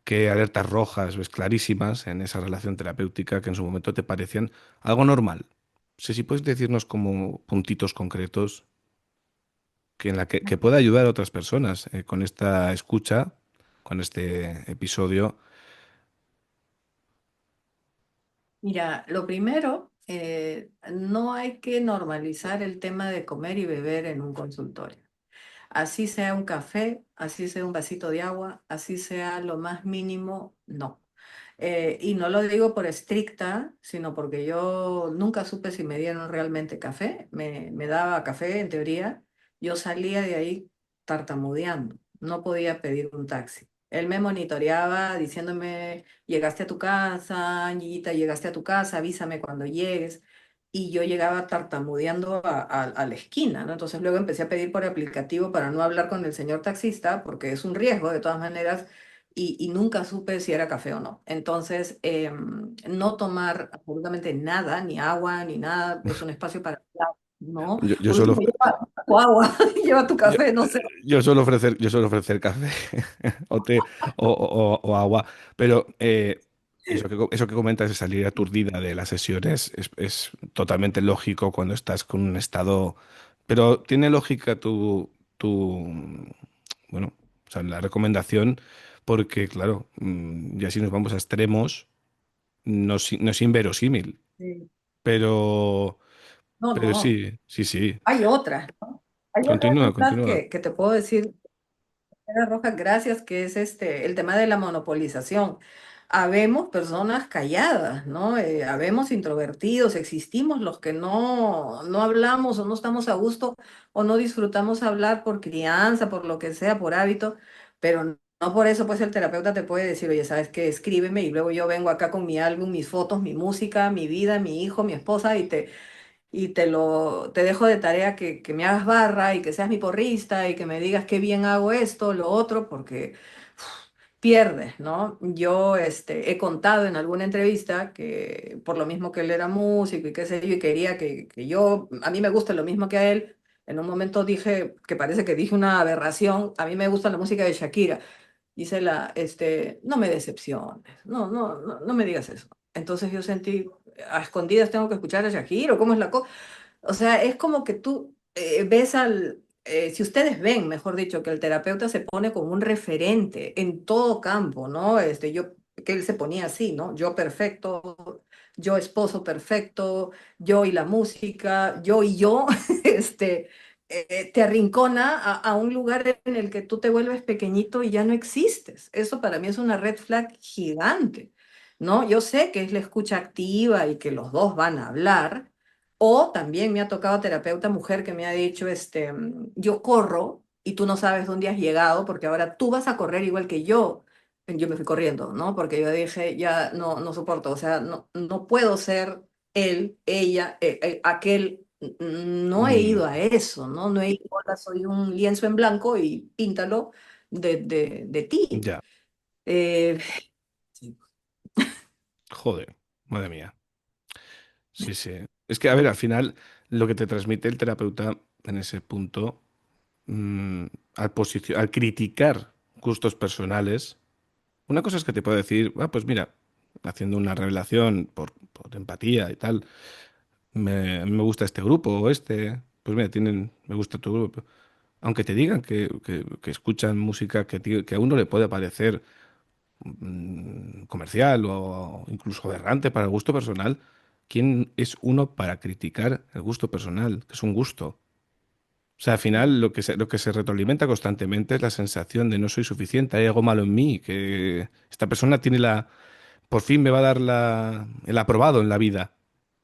qué alertas rojas ves clarísimas en esa relación terapéutica que en su momento te parecían algo normal. No sé si puedes decirnos como puntitos concretos que pueda ayudar a otras personas con esta escucha, con este episodio. Mira, lo primero, no hay que normalizar el tema de comer y beber en un consultorio. Así sea un café, así sea un vasito de agua, así sea lo más mínimo, no. Y no lo digo por estricta, sino porque yo nunca supe si me dieron realmente café. Me daba café en teoría. Yo salía de ahí tartamudeando. No podía pedir un taxi. Él me monitoreaba diciéndome, llegaste a tu casa, Ñita, llegaste a tu casa, avísame cuando llegues. Y yo llegaba tartamudeando a la esquina, ¿no? Entonces luego empecé a pedir por aplicativo para no hablar con el señor taxista, porque es un riesgo de todas maneras y nunca supe si era café o no. Entonces, no tomar absolutamente nada, ni agua, ni nada, es un espacio para hablar, ¿no? Yo Por suelo, último, lleva tu agua, lleva tu yo, café, no sé. yo suelo ofrecer café o té o agua, pero eso que comentas de salir aturdida de las sesiones es totalmente lógico cuando estás con un estado, pero tiene lógica bueno, o sea, la recomendación, porque claro, ya si nos vamos a extremos, no es inverosímil, Sí. pero, No, pero no, sí, sí, sí. hay otras, ¿no? Hay otra Continúa, amistad continúa. que te puedo decir. Era Roja, gracias, que es el tema de la monopolización. Habemos personas calladas, ¿no? Habemos introvertidos, existimos los que no hablamos o no estamos a gusto o no disfrutamos hablar por crianza, por lo que sea, por hábito, pero no por eso pues el terapeuta te puede decir, oye, ¿sabes qué? Escríbeme y luego yo vengo acá con mi álbum, mis fotos, mi música, mi vida, mi hijo, mi esposa y te dejo de tarea que me hagas barra y que seas mi porrista y que me digas qué bien hago esto, lo otro, porque pierdes, ¿no? Yo he contado en alguna entrevista que por lo mismo que él era músico y qué sé yo, y quería que yo, a mí me gusta lo mismo que a él, en un momento dije, que parece que dije una aberración, a mí me gusta la música de Shakira. Dice no me decepciones, no me digas eso. Entonces yo sentí, a escondidas tengo que escuchar a Shakira, ¿o cómo es la cosa? O sea, es como que tú si ustedes ven, mejor dicho, que el terapeuta se pone como un referente en todo campo, ¿no? Que él se ponía así, ¿no? Yo perfecto, yo esposo perfecto, yo y la música, yo y yo, te arrincona a un lugar en el que tú te vuelves pequeñito y ya no existes. Eso para mí es una red flag gigante, ¿no? Yo sé que es la escucha activa y que los dos van a hablar, o también me ha tocado terapeuta mujer que me ha dicho, yo corro y tú no sabes dónde has llegado porque ahora tú vas a correr igual que yo. Yo me fui corriendo, ¿no? Porque yo dije, ya no soporto, o sea, no puedo ser él, ella, aquel. No he Mm, ido a eso, ¿no? No he ido, hola, soy un lienzo en blanco y píntalo de ti. ya, Eh, sí. joder, madre mía. Sí, sí. Es que, a ver, al final, lo que te transmite el terapeuta en ese punto, mm, al criticar gustos personales, una cosa es que te puede decir, ah, pues mira, haciendo una revelación por empatía y tal, a mí me gusta este grupo o este, pues mira, me gusta tu grupo. Aunque te digan que escuchan música que a uno le puede parecer comercial o incluso aberrante para el gusto personal, ¿quién es uno para criticar el gusto personal? Que es un gusto. O sea, al final lo que se retroalimenta constantemente es la sensación de no soy suficiente, hay algo malo en mí, que esta persona por fin me va a dar el aprobado en la vida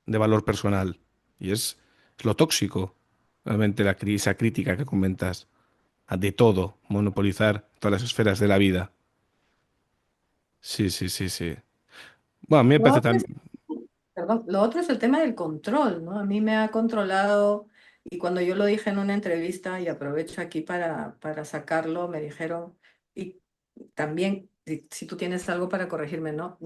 de valor personal. Y es lo tóxico, realmente esa crítica que comentas, de todo, monopolizar todas las esferas de la vida. Sí, sí, sí, sí. Bueno, a mí me Lo parece otro es tan... Perdón, lo otro es el tema del control, ¿no? A mí me ha controlado y cuando yo lo dije en una entrevista y aprovecho aquí para sacarlo, me dijeron, y también, si tú tienes algo para corregirme, ¿no?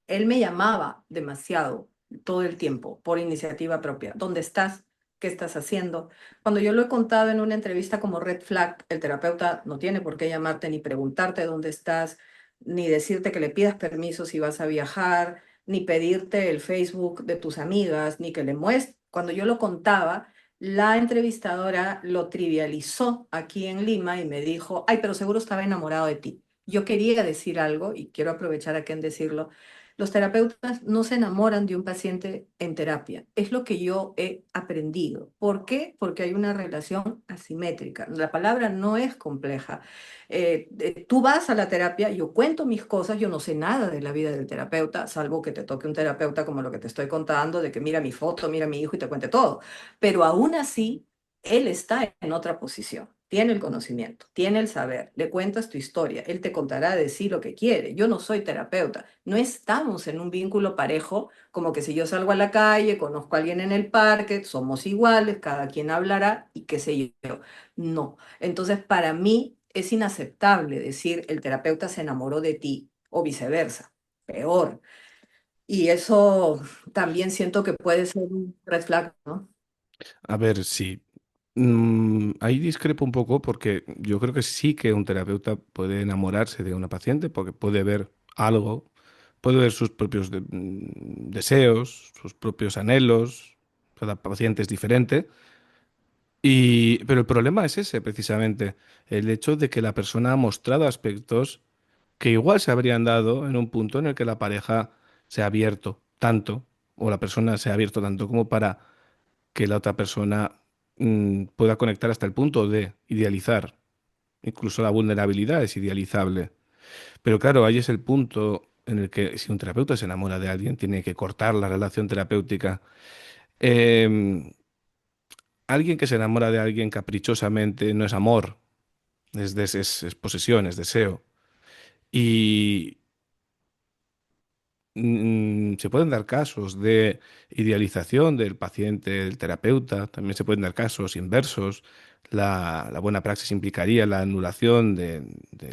Él me llamaba demasiado todo el tiempo por iniciativa propia. ¿Dónde estás? ¿Qué estás haciendo? Cuando yo lo he contado en una entrevista como red flag, el terapeuta no tiene por qué llamarte ni preguntarte dónde estás, ni decirte que le pidas permiso si vas a viajar ni pedirte el Facebook de tus amigas, ni que le muestres. Cuando yo lo contaba, la entrevistadora lo trivializó aquí en Lima y me dijo, ay, pero seguro estaba enamorado de ti. Yo quería decir algo y quiero aprovechar aquí en decirlo. Los terapeutas no se enamoran de un paciente en terapia. Es lo que yo he aprendido. ¿Por qué? Porque hay una relación asimétrica. La palabra no es compleja. Tú vas a la terapia, yo cuento mis cosas, yo no sé nada de la vida del terapeuta, salvo que te toque un terapeuta como lo que te estoy contando, de que mira mi foto, mira mi hijo y te cuente todo. Pero aún así, él está en otra posición, tiene el conocimiento, tiene el saber, le cuentas tu historia, él te contará de sí lo que quiere. Yo no soy terapeuta, no estamos en un vínculo parejo, como que si yo salgo a la calle, conozco a alguien en el parque, somos iguales, cada quien hablará y qué sé yo. No. Entonces, para mí es inaceptable decir el terapeuta se enamoró de ti o viceversa, peor. Y eso también siento que puede ser un red flag, ¿no? A ver, sí. Ahí discrepo un poco porque yo creo que sí que un terapeuta puede enamorarse de una paciente porque puede ver algo, puede ver sus propios deseos, sus propios anhelos. Cada paciente es diferente. Pero el problema es ese, precisamente, el hecho de que la persona ha mostrado aspectos que igual se habrían dado en un punto en el que la pareja se ha abierto tanto, o la persona se ha abierto tanto como para que la otra persona pueda conectar hasta el punto de idealizar. Incluso la vulnerabilidad es idealizable. Pero claro, ahí es el punto en el que si un terapeuta se enamora de alguien, tiene que cortar la relación terapéutica. Eh, Alguien que se enamora de alguien caprichosamente no es amor, es posesión, es deseo. Y, se pueden dar casos de idealización del paciente, del terapeuta, también se pueden dar casos inversos. La buena praxis implicaría la anulación de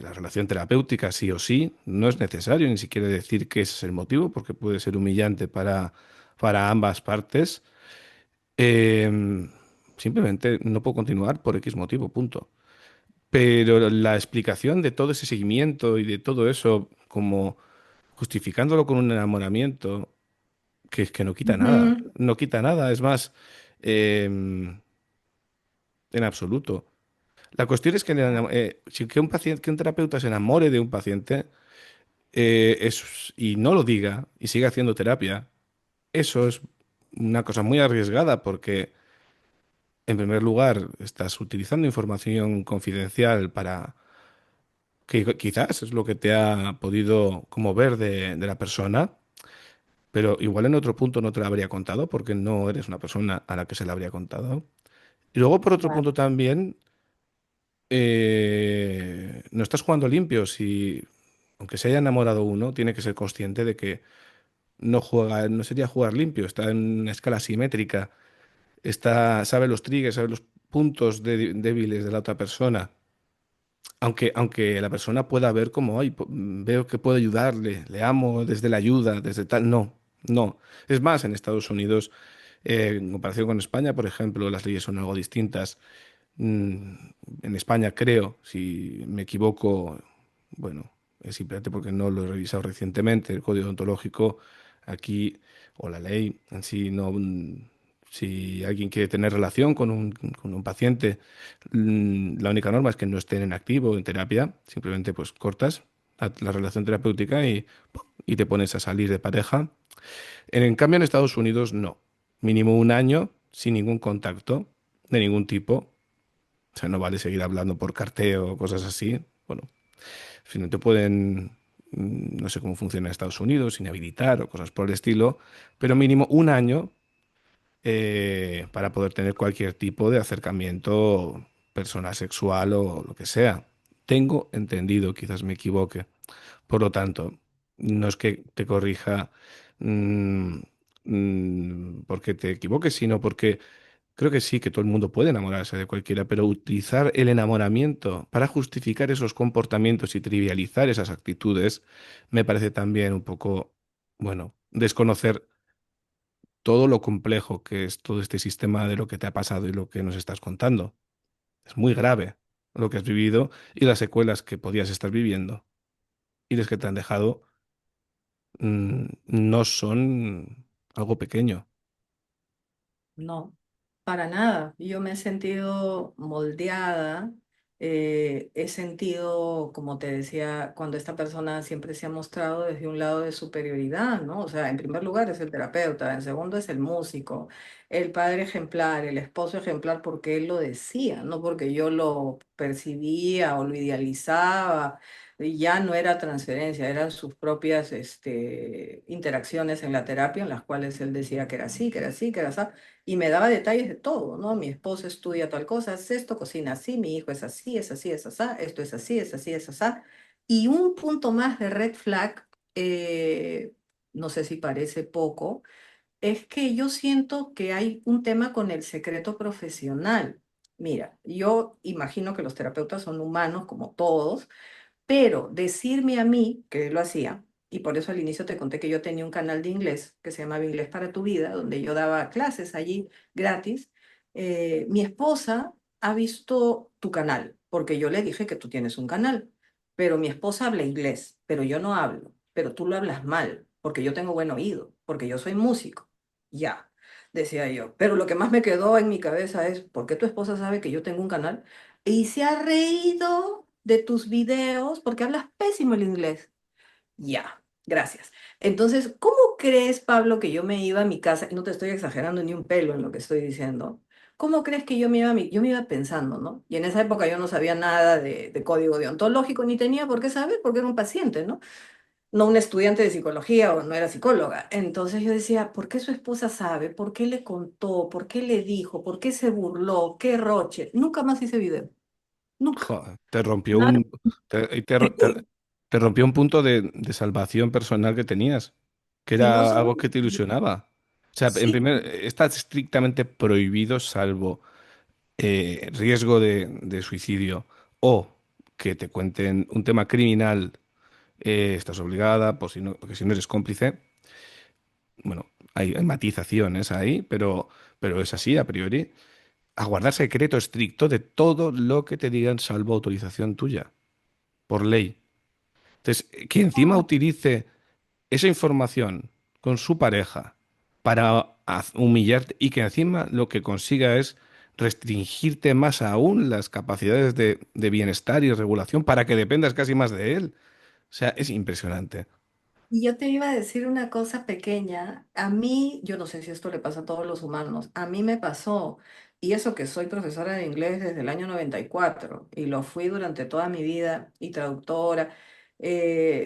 la relación terapéutica, sí o sí. No es necesario ni siquiera decir que ese es el motivo, porque puede ser humillante para ambas partes. Eh, Simplemente no puedo continuar por X motivo, punto. Pero la explicación de todo ese seguimiento y de todo eso, como justificándolo con un enamoramiento, que es que no quita nada, Ujú, no quita nada, es más, en absoluto. La cuestión es que, que un paciente, que un terapeuta se enamore de un paciente y no lo diga y siga haciendo terapia, eso es una cosa muy arriesgada porque, en primer lugar, estás utilizando información confidencial para que quizás es lo que te ha podido como ver de la persona. Pero igual en otro punto no te la habría contado porque no eres una persona a la que se la habría contado. Y luego por otro claro. punto también, no estás jugando limpio. Si, aunque se haya enamorado uno, tiene que ser consciente de que no juega, no sería jugar limpio, está en una escala simétrica, está, sabe los triggers, sabe los puntos débiles de la otra persona. Aunque la persona pueda ver como, ay, veo que puedo ayudarle, le amo desde la ayuda, desde tal. No, no. Es más, en Estados Unidos, en comparación con España, por ejemplo, las leyes son algo distintas. Mm, en España creo, si me equivoco, bueno, es simplemente porque no lo he revisado recientemente, el código ontológico aquí, o la ley en sí, no, si alguien quiere tener relación con un paciente, la única norma es que no estén en activo, en terapia, simplemente pues cortas la relación terapéutica y te pones a salir de pareja. En cambio, en Estados Unidos no, mínimo un año sin ningún contacto de ningún tipo, o sea, no vale seguir hablando por carteo o cosas así. Bueno, si no te pueden, no sé cómo funciona en Estados Unidos, inhabilitar o cosas por el estilo, pero mínimo un año para poder tener cualquier tipo de acercamiento personal, sexual o lo que sea. Tengo entendido, quizás me equivoque. Por lo tanto, no es que te corrija mm, porque te equivoques, sino porque creo que sí, que todo el mundo puede enamorarse de cualquiera, pero utilizar el enamoramiento para justificar esos comportamientos y trivializar esas actitudes me parece también un poco, bueno, desconocer todo lo complejo que es todo este sistema de lo que te ha pasado y lo que nos estás contando. Es muy grave lo que has vivido y las secuelas que podías estar viviendo y las que te han dejado no son algo pequeño. No, para nada. Yo me he sentido moldeada, he sentido, como te decía, cuando esta persona siempre se ha mostrado desde un lado de superioridad, ¿no? O sea, en primer lugar es el terapeuta, en segundo es el músico, el padre ejemplar, el esposo ejemplar, porque él lo decía, no porque yo lo percibía o lo idealizaba. Y ya no era transferencia, eran sus propias interacciones en la terapia en las cuales él decía que era así, que era así, que era así y me daba detalles de todo, ¿no? Mi esposo estudia tal cosa, es esto, cocina así, mi hijo es así, es así, es así, esto es así, es así, es así. Y un punto más de red flag, no sé si parece poco, es que yo siento que hay un tema con el secreto profesional. Mira, yo imagino que los terapeutas son humanos como todos, pero decirme a mí, que lo hacía, y por eso al inicio te conté que yo tenía un canal de inglés que se llamaba Inglés para tu Vida, donde yo daba clases allí gratis. Mi esposa ha visto tu canal, porque yo le dije que tú tienes un canal, pero mi esposa habla inglés, pero yo no hablo, pero tú lo hablas mal, porque yo tengo buen oído, porque yo soy músico. Ya, decía yo. Pero lo que más me quedó en mi cabeza es, ¿por qué tu esposa sabe que yo tengo un canal? Y se ha reído de tus videos porque hablas pésimo el inglés. Ya, gracias. Entonces, ¿cómo crees, Pablo, que yo me iba a mi casa? Y no te estoy exagerando ni un pelo en lo que estoy diciendo. ¿Cómo crees que yo me iba yo me iba pensando, ¿no? Y en esa época yo no sabía nada de código deontológico, ni tenía por qué saber, porque era un paciente, ¿no? No un estudiante de psicología o no era psicóloga. Entonces yo decía, ¿por qué su esposa sabe? ¿Por qué le contó? ¿Por qué le dijo? ¿Por qué se burló? ¿Qué roche? Nunca más hice video. Nunca. Joder, te rompió Nada. un, te, te ro- te rompió un punto de salvación personal que tenías, que Y no era solo, algo que te ilusionaba. O sea, en sí, primer, está estrictamente prohibido, salvo riesgo de suicidio o que te cuenten un tema criminal, estás obligada, por si no, porque si no eres cómplice. Bueno, hay matizaciones ahí, pero es así a priori. A guardar secreto estricto de todo lo que te digan, salvo autorización tuya, por ley. Entonces, que encima utilice esa información con su pareja para humillarte y que encima lo que consiga es restringirte más aún las capacidades de bienestar y regulación para que dependas casi más de él. O sea, es impresionante. y yo te iba a decir una cosa pequeña. A mí, yo no sé si esto le pasa a todos los humanos, a mí me pasó, y eso que soy profesora de inglés desde el año 94 y lo fui durante toda mi vida y traductora.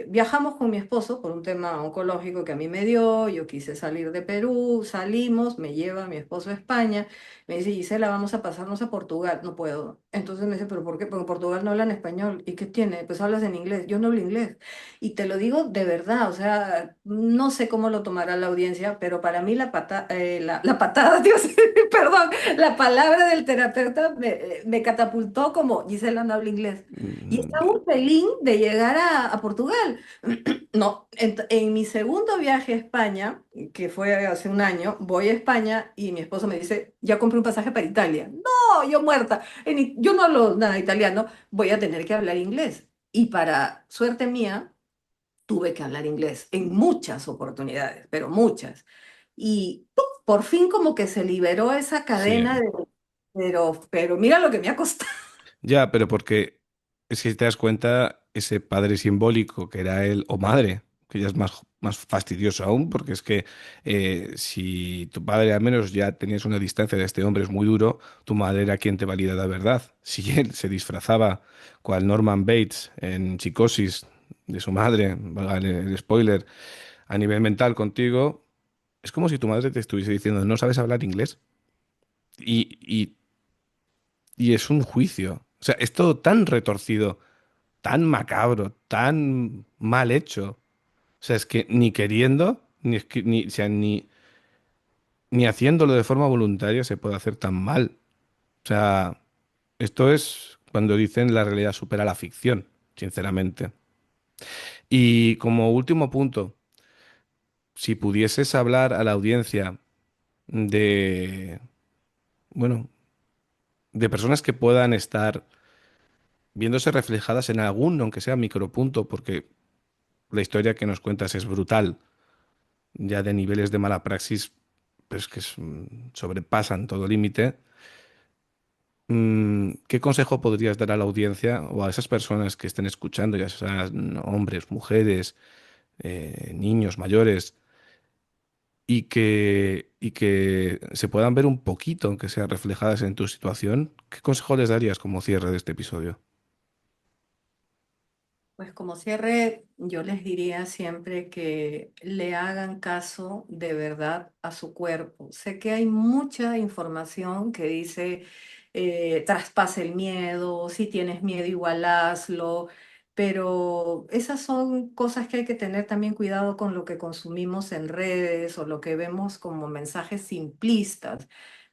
Viajamos con mi esposo por un tema oncológico que a mí me dio, yo quise salir de Perú, salimos, me lleva mi esposo a España, me dice, Gisela, vamos a pasarnos a Portugal, no puedo. Entonces me dice, ¿pero por qué? Porque en Portugal no hablan español, ¿y qué tiene? Pues hablas en inglés, yo no hablo inglés. Y te lo digo de verdad, o sea, no sé cómo lo tomará la audiencia, pero para mí la patada, Dios, perdón, la palabra del terapeuta me catapultó como Gisela no habla inglés. Y Mm, estaba un pelín de llegar a Portugal. No, en mi segundo viaje a España, que fue hace un año, voy a España y mi esposo me dice, ya compré un pasaje para Italia. No, yo muerta. Yo no hablo nada italiano, voy a tener que hablar inglés. Y para suerte mía, tuve que hablar inglés en muchas oportunidades, pero muchas. Y ¡pum! Por fin como que se liberó esa cadena sí. de, pero mira lo que me ha costado. Ya, pero porque es que si te das cuenta, ese padre simbólico que era él, o madre, que ya es más fastidioso aún, porque es que si tu padre al menos ya tenías una distancia de este hombre, es muy duro, tu madre era quien te valida la verdad. Si él se disfrazaba cual Norman Bates en Psicosis de su madre, valga el spoiler, a nivel mental contigo, es como si tu madre te estuviese diciendo, no sabes hablar inglés. Y, y es un juicio. O sea, es todo tan retorcido, tan macabro, tan mal hecho. O sea, es que ni queriendo, o sea, ni haciéndolo de forma voluntaria se puede hacer tan mal. O sea, esto es cuando dicen la realidad supera la ficción, sinceramente. Y como último punto, si pudieses hablar a la audiencia de, bueno, de personas que puedan estar viéndose reflejadas en algún, aunque sea micropunto, porque la historia que nos cuentas es brutal, ya de niveles de mala praxis, pues que sobrepasan todo límite. ¿Qué consejo podrías dar a la audiencia o a esas personas que estén escuchando, ya sean hombres, mujeres, niños, mayores, y que se puedan ver un poquito, aunque sea reflejadas en tu situación? ¿Qué consejo les darías como cierre de este episodio? Pues como cierre, yo les diría siempre que le hagan caso de verdad a su cuerpo. Sé que hay mucha información que dice, traspasa el miedo, si tienes miedo igual hazlo, pero esas son cosas que hay que tener también cuidado con lo que consumimos en redes o lo que vemos como mensajes simplistas.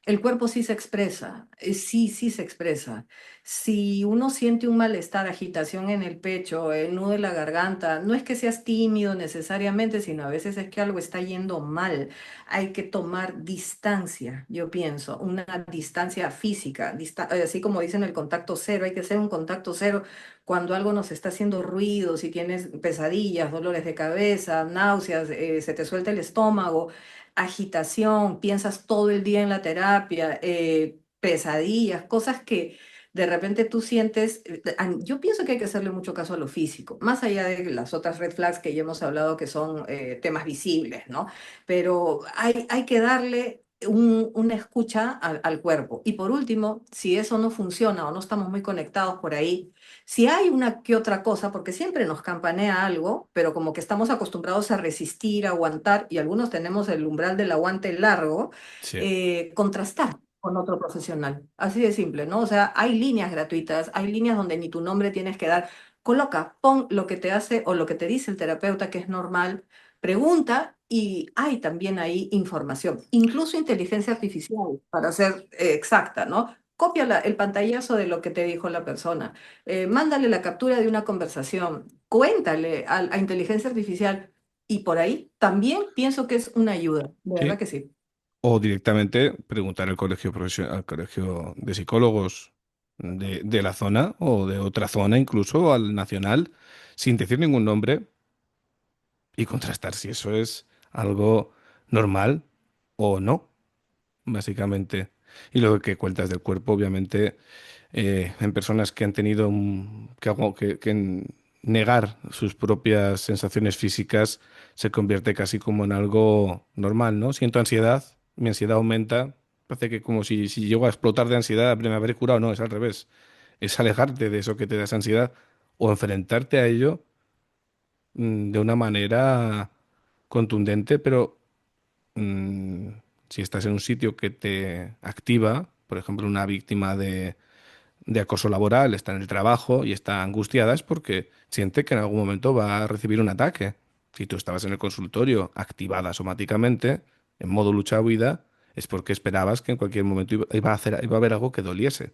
El cuerpo sí se expresa, sí se expresa. Si uno siente un malestar, agitación en el pecho, el nudo de la garganta, no es que seas tímido necesariamente, sino a veces es que algo está yendo mal. Hay que tomar distancia, yo pienso, una distancia física, así como dicen el contacto cero, hay que hacer un contacto cero cuando algo nos está haciendo ruido, si tienes pesadillas, dolores de cabeza, náuseas, se te suelta el estómago, agitación, piensas todo el día en la terapia, pesadillas, cosas que de repente tú sientes, yo pienso que hay que hacerle mucho caso a lo físico, más allá de las otras red flags que ya hemos hablado que son temas visibles, ¿no? Pero hay que darle una escucha al cuerpo. Y por último, si eso no funciona o no estamos muy conectados por ahí, si hay una que otra cosa, porque siempre nos campanea algo, pero como que estamos acostumbrados a resistir, a aguantar, y algunos tenemos el umbral del aguante largo, Sí. contrastar con otro profesional. Así de simple, ¿no? O sea, hay líneas gratuitas, hay líneas donde ni tu nombre tienes que dar. Coloca, pon lo que te hace o lo que te dice el terapeuta que es normal, pregunta y hay también ahí información, incluso inteligencia artificial, para ser exacta, ¿no? Copia el pantallazo de lo que te dijo la persona, mándale la captura de una conversación, cuéntale a inteligencia artificial y por ahí también pienso que es una ayuda, de verdad Sí. que sí. O directamente preguntar al colegio al colegio de psicólogos de la zona o de otra zona, incluso al nacional, sin decir ningún nombre y contrastar si eso es algo normal o no, básicamente. Y lo que cuentas del cuerpo, obviamente, en personas que han tenido negar sus propias sensaciones físicas se convierte casi como en algo normal, ¿no? Siento ansiedad, mi ansiedad aumenta, parece que como si llego a explotar de ansiedad, me habré curado, no, es al revés. Es alejarte de eso que te da esa ansiedad o enfrentarte a ello de una manera contundente, pero mm, si estás en un sitio que te activa, por ejemplo, una víctima de acoso laboral, está en el trabajo y está angustiada, es porque siente que en algún momento va a recibir un ataque. Si tú estabas en el consultorio activada somáticamente, en modo lucha o huida, es porque esperabas que en cualquier momento iba a haber algo que doliese.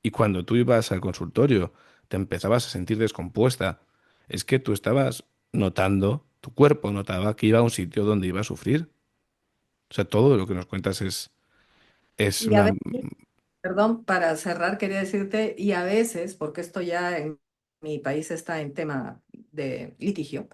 Y cuando tú ibas al consultorio, te empezabas a sentir descompuesta, es que tú estabas notando, tu cuerpo notaba que iba a un sitio donde iba a sufrir. O sea, todo lo que nos cuentas es Y a una... veces, perdón, para cerrar quería decirte, y a veces, porque esto ya en mi país está en tema de litigio,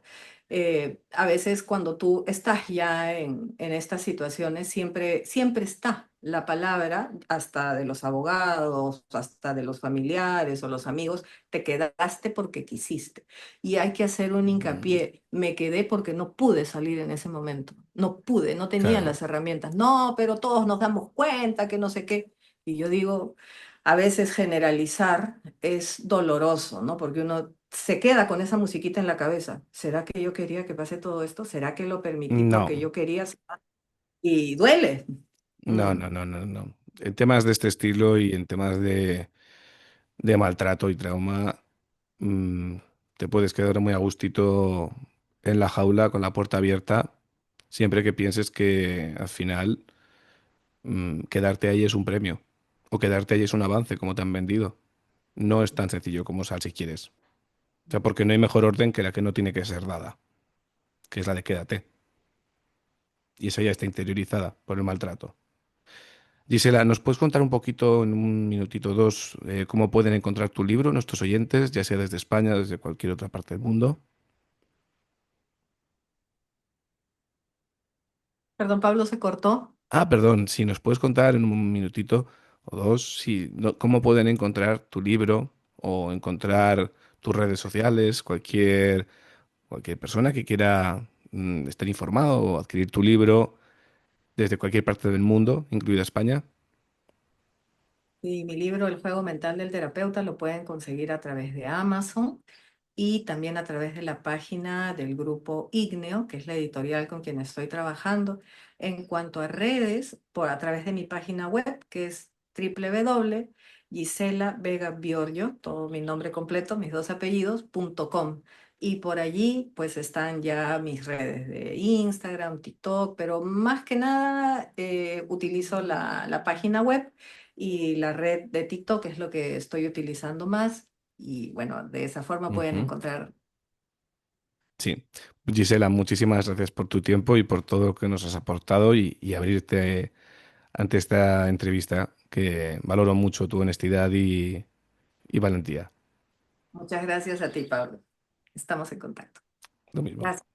a veces cuando tú estás ya en estas situaciones, siempre está la palabra, hasta de los abogados, hasta de los familiares o los amigos, te quedaste porque quisiste. Y hay que hacer un Mm, hincapié, me quedé porque no pude salir en ese momento, no pude, no tenía claro, las herramientas, no, pero todos nos damos cuenta que no sé qué. Y yo digo, a veces generalizar es doloroso, ¿no? Porque uno se queda con esa musiquita en la cabeza. ¿Será que yo quería que pase todo esto? ¿Será que lo permití porque no. yo quería? Y duele. No, Mm. no, no, no, no. En temas de este estilo y en temas de maltrato y trauma, mm, te puedes quedar muy a gustito en la jaula con la puerta abierta, siempre que pienses que al final quedarte ahí es un premio o quedarte ahí es un avance, como te han vendido. No es tan sencillo como sal si quieres. O sea, porque no hay mejor orden que la que no tiene que ser dada, que es la de quédate. Y esa ya está interiorizada por el maltrato. Gisela, ¿nos puedes contar un poquito, en un minutito o dos, cómo pueden encontrar tu libro nuestros oyentes, ya sea desde España, desde cualquier otra parte del mundo? Perdón, Pablo se cortó. Ah, perdón, si nos puedes contar en un minutito o dos, si, cómo pueden encontrar tu libro o encontrar tus redes sociales, cualquier persona que quiera estar informado o adquirir tu libro desde cualquier parte del mundo, incluida España. Y mi libro, El juego mental del terapeuta, lo pueden conseguir a través de Amazon y también a través de la página del grupo Igneo, que es la editorial con quien estoy trabajando. En cuanto a redes, a través de mi página web, que es www.gisela Vega Biorgio, todo mi nombre completo, mis dos apellidos, .com. y por allí pues están ya mis redes de Instagram, TikTok, pero más que nada utilizo la página web y la red de TikTok es lo que estoy utilizando más y bueno, de esa forma pueden Ujú. encontrar. Sí. Gisela, muchísimas gracias por tu tiempo y por todo lo que nos has aportado y abrirte ante esta entrevista, que valoro mucho tu honestidad y valentía. Muchas gracias a ti, Pablo. Estamos en contacto. Lo mismo. Gracias.